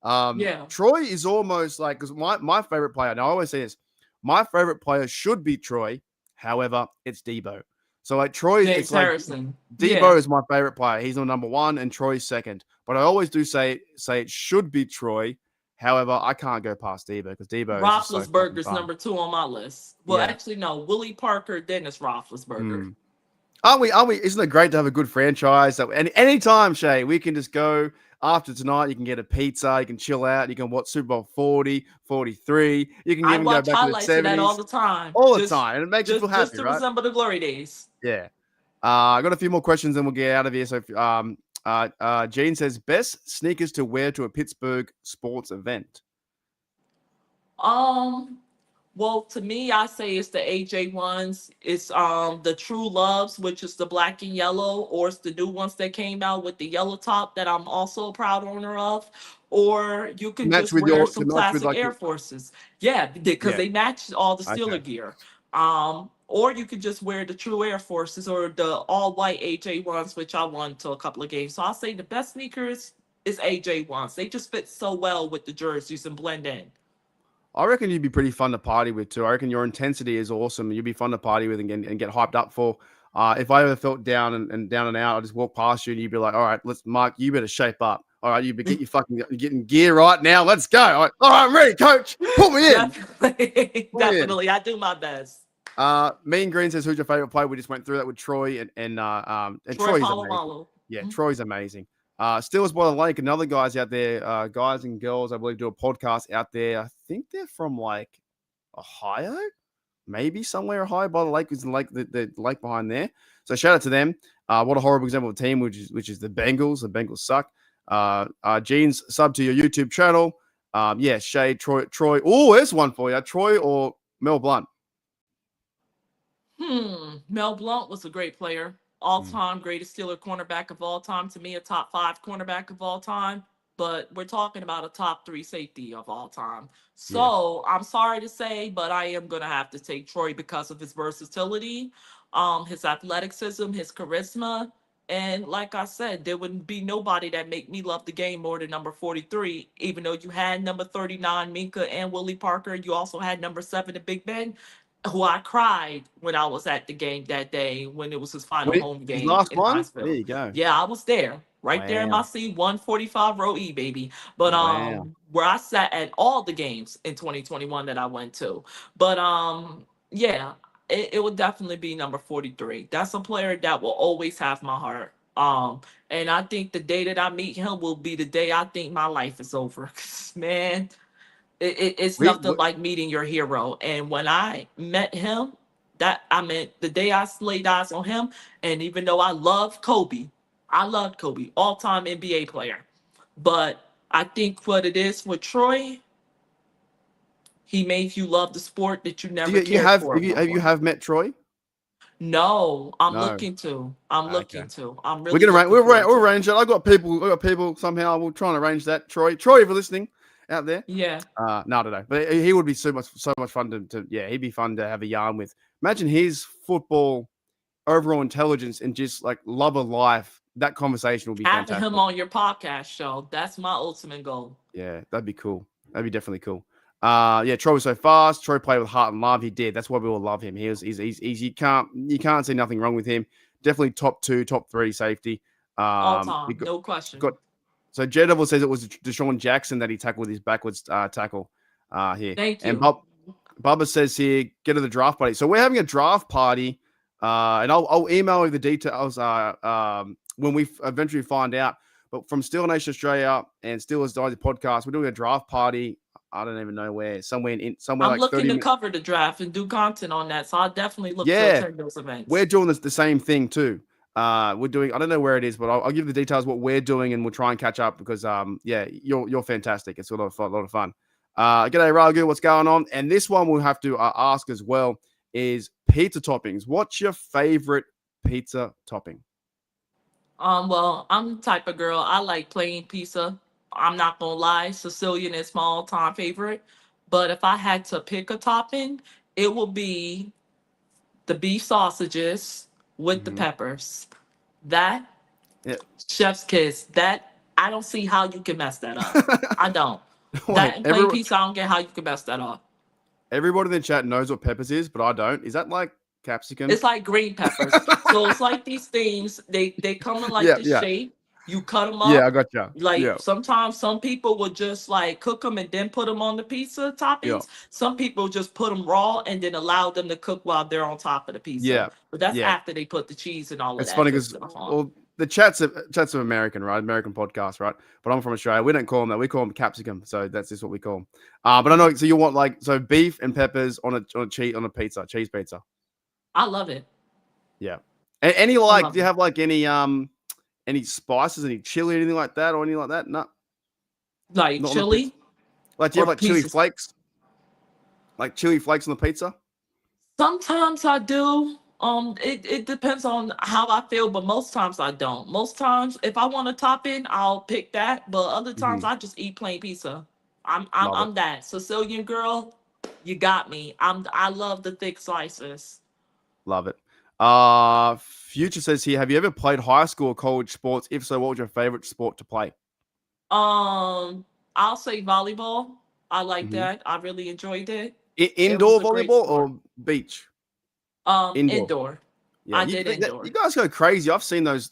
Yeah. Troy is almost like, because my favorite player, and I always say this, my favorite player should be Troy. However, it's Debo. So like Troy, James it's like Harrison. Debo Yeah. is my favorite player. He's on number one, and Troy's second. But I always do say it should be Troy. However, I can't go past Debo because Debo is just so fucking Roethlisberger's fun. number 2 on my list. Well, Yeah. actually, no. Willie Parker, Dennis Roethlisberger. Mm. Aren't we? Aren't we? Isn't it great to have a good franchise? So anytime, Shae, we can just go after tonight. You can get a pizza. You can chill out. You can watch Super Bowl 40, 43. You can I even go watch back to the highlights of that all 70s the time. all the Just time. And it makes you feel just happy, to right? resemble the glory days. Yeah. I got a few more questions and we'll get out of here. So, Gene says, best sneakers to wear to a Pittsburgh sports event. Um, well, to me, I say it's the AJ ones. It's the True Loves, which is the black and yellow, or it's the new ones that came out with the yellow top that I'm also a proud owner of. Or you To can match just with wear to some match with classic like Air your, Forces. Yeah, because yeah. they match all the Okay. Steeler gear. Or you could just wear the True Air Forces or the all white AJ ones, which I won to a couple of games. So I'll say the best sneakers is AJ ones. They just fit so well with the jerseys and blend in. I reckon you'd be pretty fun to party with too. I reckon your intensity is awesome. You'd be fun to party with and get hyped up for. If I ever felt down and down and out, I'd just walk past you and you'd be like, all right, let's Mark, you better shape up. All right, you be get your fucking getting gear right now. Let's go. All right, I'm ready, coach. Put me in. Definitely, Put me in. definitely. I do my best. Mean Green says, who's your favorite player? We just went through that with Troy and Troy Troy's amazing. Polamalu. Yeah, Mhm. Troy's amazing. Steelers by the Lake, another guys out there, guys and girls, I believe, do a podcast out there. I think they're from like Ohio, maybe somewhere Ohio by the lake is the lake, the lake behind there. So shout out to them. What a horrible example of a team, which is the Bengals. The Bengals suck. Gene's sub to your YouTube channel. Yeah, Shae, Troy. Oh, there's one for you. Troy or Mel Blunt. Mel Blount was a great player. All time greatest Steeler cornerback of all time. To me, a top 5 cornerback of all time. But we're talking about a top 3 safety of all time. Yeah. So I'm sorry to say, but I am gonna have to take Troy because of his versatility, his athleticism, his charisma. And like I said, there wouldn't be nobody that make me love the game more than number 43. Even though you had number 39, Minka and Willie Parker, you also had number 7, the Big Ben, who I cried when I was at the game that day when it was his final Wait, home his game last in one? There Hinesville. you go. Yeah, I was there, right there in my Wow. seat, 145 row E, baby. But Wow. where I sat at all the games in 2021 that I went to. But yeah, it would definitely be number 43. That's a player that will always have my heart. And I think the day that I meet him will be the day I think my life is over. Man, it's nothing We like meeting your hero. And when I met him, that I mean the day I laid eyes on him, and even though I loved Kobe, all-time NBA player. But I think what it is with Troy, He made you love the sport that you Do never you cared have for have at you one have you point. have met Troy? No, I'm No. looking to. I'm Okay. looking to. I'm We're really gonna arrange. looking forward We'll to it. arrange it. I got people somehow. We'll try and arrange that. Troy, if you're listening out there, Yeah. no, I don't know, but he would be so much fun to yeah, he'd be fun to have a yarn with. Imagine his football overall intelligence and just like love of life. That conversation will be Having him fantastic. on your podcast show. That's my ultimate goal. Yeah, that'd be cool. That'd be definitely cool. Yeah, Troy was so fast. Troy played with heart and love. He did. That's why we all love him. He's you can't see nothing wrong with him. Definitely top two, top three safety. All We time. No got question. so Daredevil says it was Deshaun Jackson that he tackled with his backwards tackle here. Thank And you. Bubba says here, get to the draft party. So we're having a draft party, and I'll email you the details when we eventually find out. But from Steel Nation Australia and Steelers Dynasty podcast, we're doing a draft party. I don't even know where. Somewhere I'm like looking 30 to minutes. cover the draft and do content on that. So I'll definitely look to Yeah, attend those we're events. doing the same thing too. We're doing. I don't know where it is, but I'll give you the details what we're doing, and we'll try and catch up because yeah, you're fantastic. It's a lot of fun. A lot of fun. G'day Ragu, what's going on? And this one we'll have to ask as well is pizza toppings. What's your favorite pizza topping? Well, I'm the type of girl I like plain pizza. I'm not gonna lie, Sicilian is my all-time favorite. But if I had to pick a topping, it would be the beef sausages with the Mm-hmm. peppers. That Yeah. chef's kiss. That I don't see how you can mess that up. I don't. Wait, That and plain pizza, I don't get how you can mess that up. everybody in the chat knows what peppers is, but I don't. Is that like capsicum? It's like green peppers. So it's like these things. They come in like Yeah, this yeah, shape. You cut them yeah. I up. gotcha. Like Yeah, sometimes some people will just like cook them and then put them on the pizza yeah, toppings. Some people just put them raw and then allow them to cook while they're on top of the pizza. yeah, But that's yeah. after they put the cheese and all of It's that funny good because stuff on. well, the chats of American, right? American podcast, right? But I'm from Australia. We don't call them that. We call them capsicum. So that's just what we call them. But I know. So you want like beef and peppers on a pizza, cheese pizza. I love it. Yeah. And any I like, love do you it. have like any spices, any chili, anything like that, or anything like that? No, Like not on the pizza. chili Like, do you or have like chili pieces. flakes? Like chili flakes on the pizza? Sometimes I do. It depends on how I feel, but most times I don't. Most times, if I want to top in, I'll pick that. But other times, Mm-hmm. I just eat plain pizza. I'm I'm Love it. I'm that Sicilian girl. You got me. I love the thick slices. Love it. Future says here, have you ever played high school or college sports? If so, what was your favorite sport to play? Um, I'll say volleyball. I like Mm-hmm. that. I really enjoyed it. It was Indoor a great volleyball sport. or beach? Indoor. Indoor. Yeah, I did you indoor. guys go crazy. I've seen those.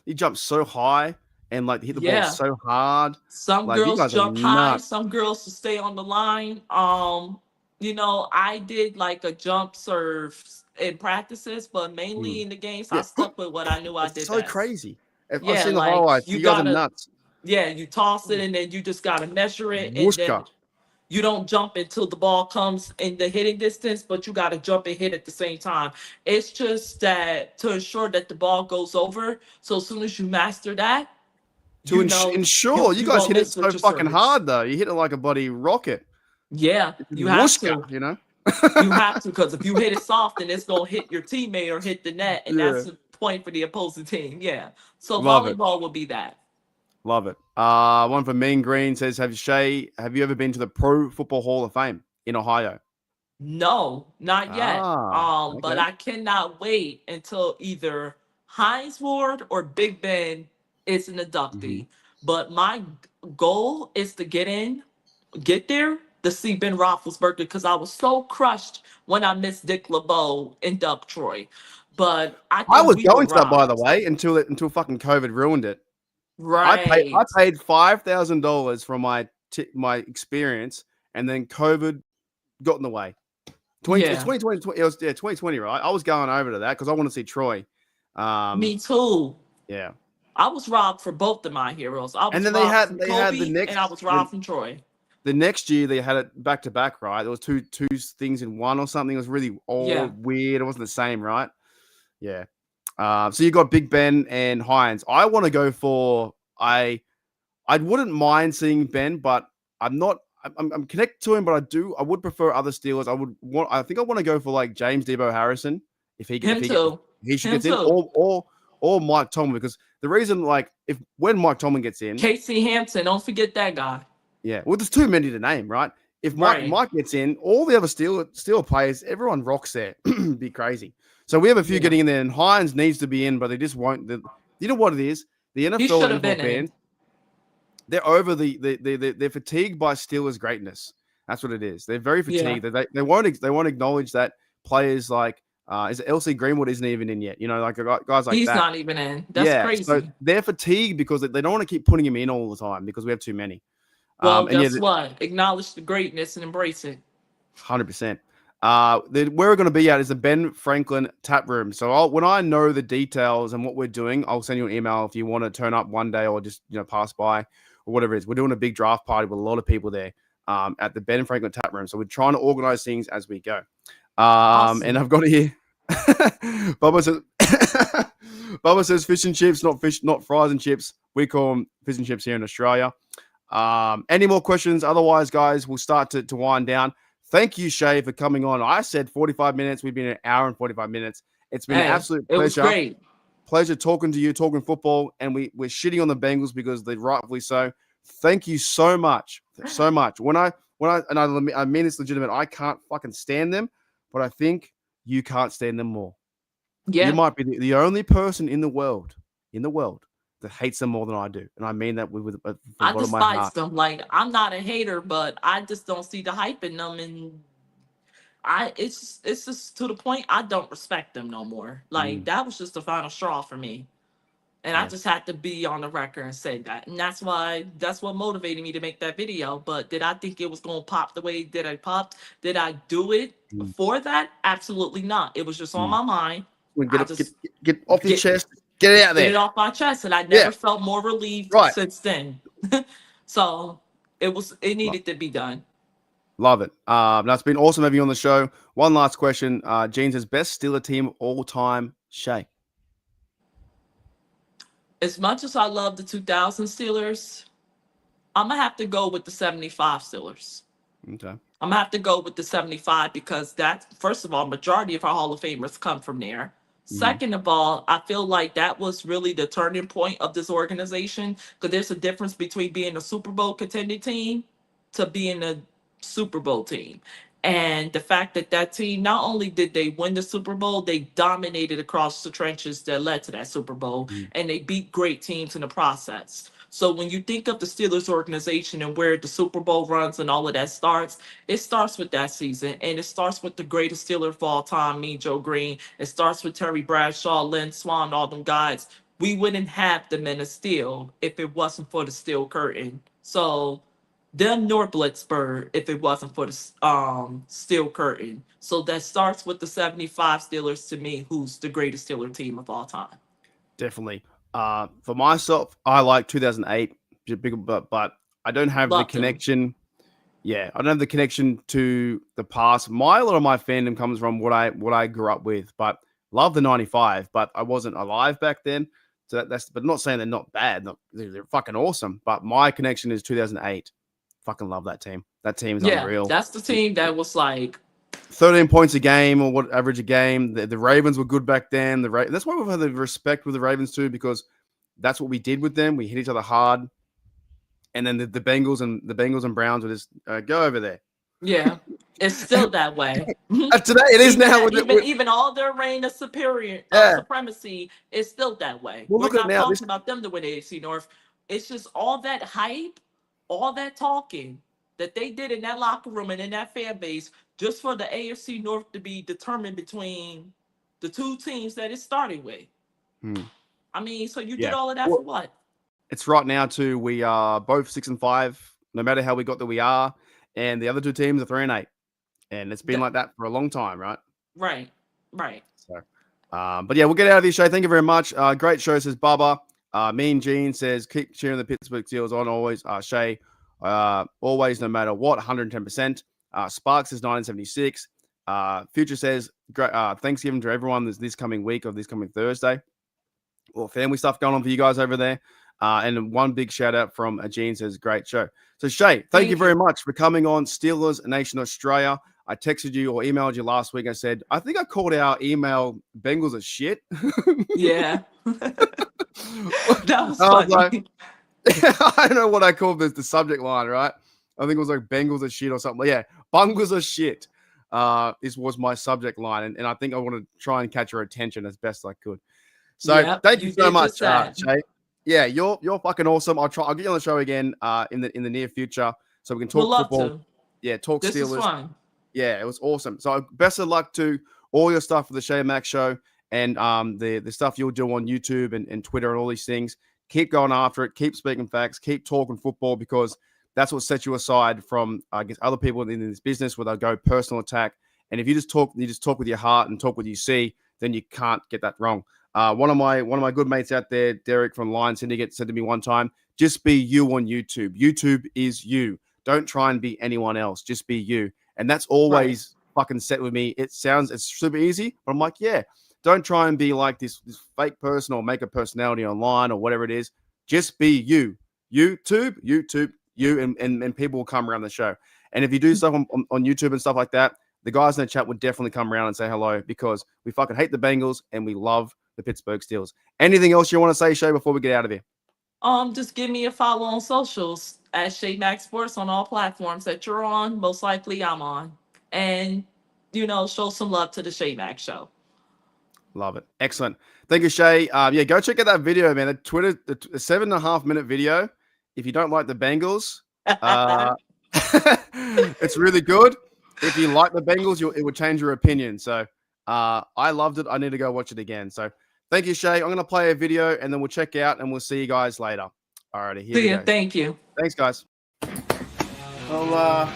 You jump so high and like hit the ball Yeah. so hard. Some Like you girls guys are jump high, nuts. some girls to stay on the line. I did like a jump serve in practices, but mainly Mm. in the games, I Yeah, stuck with what I knew I it's did so best. crazy. If I've Yeah, seen the like highlights. you You guys are gotta, nuts. yeah, you toss it and then you just gotta measure it, and then Whooshka. you don't jump until the ball comes in the hitting distance, but you gotta jump and hit at the same time. It's just that to ensure that the ball goes over. So as soon as you master that, To you know ensure you you guys gonna hit it miss with so your fucking service. hard though. You hit it like a bloody rocket. Yeah, It's you have whooshka, to. you know? You have to, because if you hit it soft, then it's gonna hit your teammate or hit the net, and that's Yeah. the point for the opposing team. Yeah. So Love it. volleyball will be that. Love it. One from Mean Green says, have you ever been to the Pro Football Hall of Fame in Ohio? No, not yet. But Okay. I cannot wait until either Heinz Ward or Big Ben is an Mm-hmm. inductee. But my goal is to get there to see Ben Roethlisberger because I was so crushed when I missed Dick LeBeau induct Troy. But I I think was we were going to that, by the robbed. way, until fucking COVID ruined it. I Right. paid $5,000 for my experience, and then COVID got in the way. It's Yeah. 2020. It was 2020, right? I was going over to that because I want to see Troy. Me too. Yeah. I was robbed for both of my heroes. I And was then robbed from they had Kobe and I was robbed from Troy. the next year they had it back to back, right? There was two things in one or something. It was really all Yeah. weird. It wasn't the same, right? Yeah. So you got Big Ben and Hines. I want to go for I wouldn't mind seeing Ben, but I'm not I'm connected to him, but I would prefer other Steelers. I think I want to go for like James Debo Harrison Him too. he should Him get in, too. or Mike Tomlin, because the reason, like, when Mike Tomlin gets in, Casey Hampton, don't forget that guy. yeah, well, there's too many to name, right? If Right. Mike gets in, all the other Steeler players, everyone rocks there. Be crazy. So we have a few Yeah. getting in there, and Hines needs to be in, but they just won't. You know what it is? The He NFL should and have NFL been in. fans, they're over they're fatigued by Steelers' greatness. That's what it is. They're very Yeah. fatigued. They won't acknowledge that players like is it LC Greenwood isn't even in yet. You know, like guys like He's that. not even in. That's Yeah, so crazy. they're fatigued because they don't want to keep putting him in all the time because we have too many. Well, And yeah, guess what? Acknowledge the greatness and embrace it. 100%. Where we're going to be at is the Ben Franklin tap room. So when I know the details and what we're doing, I'll send you an email if you want to turn up one day or just pass by or whatever it is. We're doing a big draft party with a lot of people there at the Ben Franklin tap room. So we're trying to organize things as we go. And Awesome. I've got here. Bubba says, Bubba says fish and chips, not fries and chips. We call them fish and chips here in Australia. Any more questions? Otherwise, guys, we'll start to wind down. Thank you, Shae, for coming on. I said 45 minutes. We've been an hour and 45 minutes. It's been an Hey, absolute it was pleasure. great. Pleasure talking to you, talking football, and we're shitting on the Bengals because they're rightfully so. Thank you so much, so much. I mean this legitimate. I can't fucking stand them, but I think you can't stand them more. You Yeah. might be the only person in the world that hates them more than I do, and I mean that with from the I bottom of my despise heart. them. Like, I'm not a hater, but I just don't see the hype in them, and it's just to the point I don't respect them no more. Like, Mm, that was just the final straw for me. And I yeah. just had to be on the record and say that. And that's what motivated me to make that video. But did I think it was gonna pop the way that I popped? Did I do it Mm, for that? Absolutely not. It was just on mm. my mind. Well, I just get off your get chest, get it out get it there. off my chest. And I Yeah, never felt more relieved right. since then. So it needed to be done. Love it. That's been awesome having you on the show. One last question. Gene says, best Steeler team of all time, Shae. As much as I love the 2000 Steelers, I'm gonna have to go with the 75 Steelers. Okay. I'm gonna have to go with the 75 because that, first of all, majority of our Hall of Famers come from there. Mm-hmm. Second of all, I feel like that was really the turning point of this organization because there's a difference between being a Super Bowl contending team to being a Super Bowl team. And the fact that that team, not only did they win the Super Bowl, they dominated across the trenches that led to that Super Bowl, and they beat great teams in the process. So when you think of the Steelers organization and where the Super Bowl runs and all of that starts, it starts with that season, and it starts with the greatest Steeler of all time, me, Joe Green. It starts with Terry Bradshaw, Lynn Swan, all them guys. We wouldn't have the Men of Steel if it wasn't for the Steel Curtain. So them nor Blitzburg if it wasn't for the Steel Curtain. So that starts with the 75 Steelers to me, who's the greatest Steeler team of all time. Definitely. For myself, I like 2008, but I don't have the Loved them. connection. Yeah, I don't have the connection to the past. A lot of my fandom comes from what I grew up with, but love the 95, but I wasn't alive back then. So but not saying they're not bad. They're fucking awesome. But my connection is 2008. Fucking love that team. That team is Yeah, unreal. that's the team that was like, 13 points a game or what average a game. The Ravens were good back then. That's why we've had the respect with the Ravens too, because that's what we did with them. We hit each other hard. And then the Bengals and Browns would just go over there. yeah, it's still that way. Today it is even now. even all their reign of Yeah. supremacy is still that way. Well, We're look at it not now. talking about them to win the AFC North. It's just all that hype, all that talking that they did in that locker room and in that fan base just for the AFC North to be determined between the two teams that it's starting with. I mean, so you did Yeah. all of that for what? It's right now too. We are both 6-5. No matter how we got there, we are. And the other two teams are 3-8. And it's been That, like that for a long time, right? right, right. So, but yeah, we'll get out of this show. Thank you very much. Great show, says Bubba. Mean Gene says, keep cheering the Pittsburgh Steelers on always. Shae, always, no matter what, 110%. Sparks says 1976. Future says, great, Thanksgiving to everyone this coming week or this coming Thursday. Well, family stuff going on for you guys over there. And one big shout out from Gene says, great show. So Shae, thank you very much for coming on Steelers Nation Australia. I texted you or emailed you last week. I said, I think I called our email Bengals as shit. Yeah. That was I was funny. like, I don't know what I called the subject line, right? I think it was like Bengals are shit or something. Yeah, Bungles are shit. This was my subject line. And I think I want to try and catch your attention as best I could. So Yep, thank you so did much, just that. Shae. Yeah, you're fucking awesome. I'll get you on the show again in the near future so we can talk Would love football. to. Yeah, talk This is Steelers. fun. Yeah, it was awesome. So best of luck to all your stuff for the Shae Max show and the stuff you'll do on YouTube and Twitter and all these things. Keep going after it. Keep speaking facts. Keep talking football because that's what sets you aside from, I guess, other people in this business where they'll go personal attack. And if you just talk with your heart and talk what you see, then you can't get that wrong. One of my good mates out there, Derek from Lion Syndicate, said to me one time, just be you on YouTube. YouTube is you. Don't try and be anyone else. Just be you. And that's always fucking set with me. It's super easy, but I'm like, yeah, don't try and be like this fake person or make a personality online or whatever it is. Just be you. YouTube, you, and people will come around the show. And if you do stuff on YouTube and stuff like that, the guys in the chat would definitely come around and say hello because we fucking hate the Bengals and we love the Pittsburgh Steelers. Anything else you want to say, Shae, before we get out of here? Just give me a follow on socials at Shae Max Sports on all platforms that you're on. Most likely I'm on. And, show some love to the Shae Max show. Love it. Excellent. Thank you, Shae. Yeah, go check out that video, man. The 7.5 minute video. If you don't like the Bengals, it's really good. If you like the Bengals, it would change your opinion. So I loved it. I need to go watch it again. So thank you, Shae. I'm going to play a video and then we'll check out and we'll see you guys later. All righty. Here we go. Thank you. Thanks, guys. I'll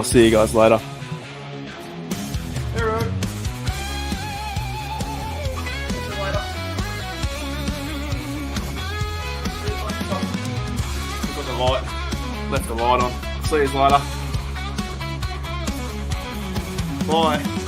see you guys later. Hey, Rod. Got the light. Left the light on. See you later. Bye.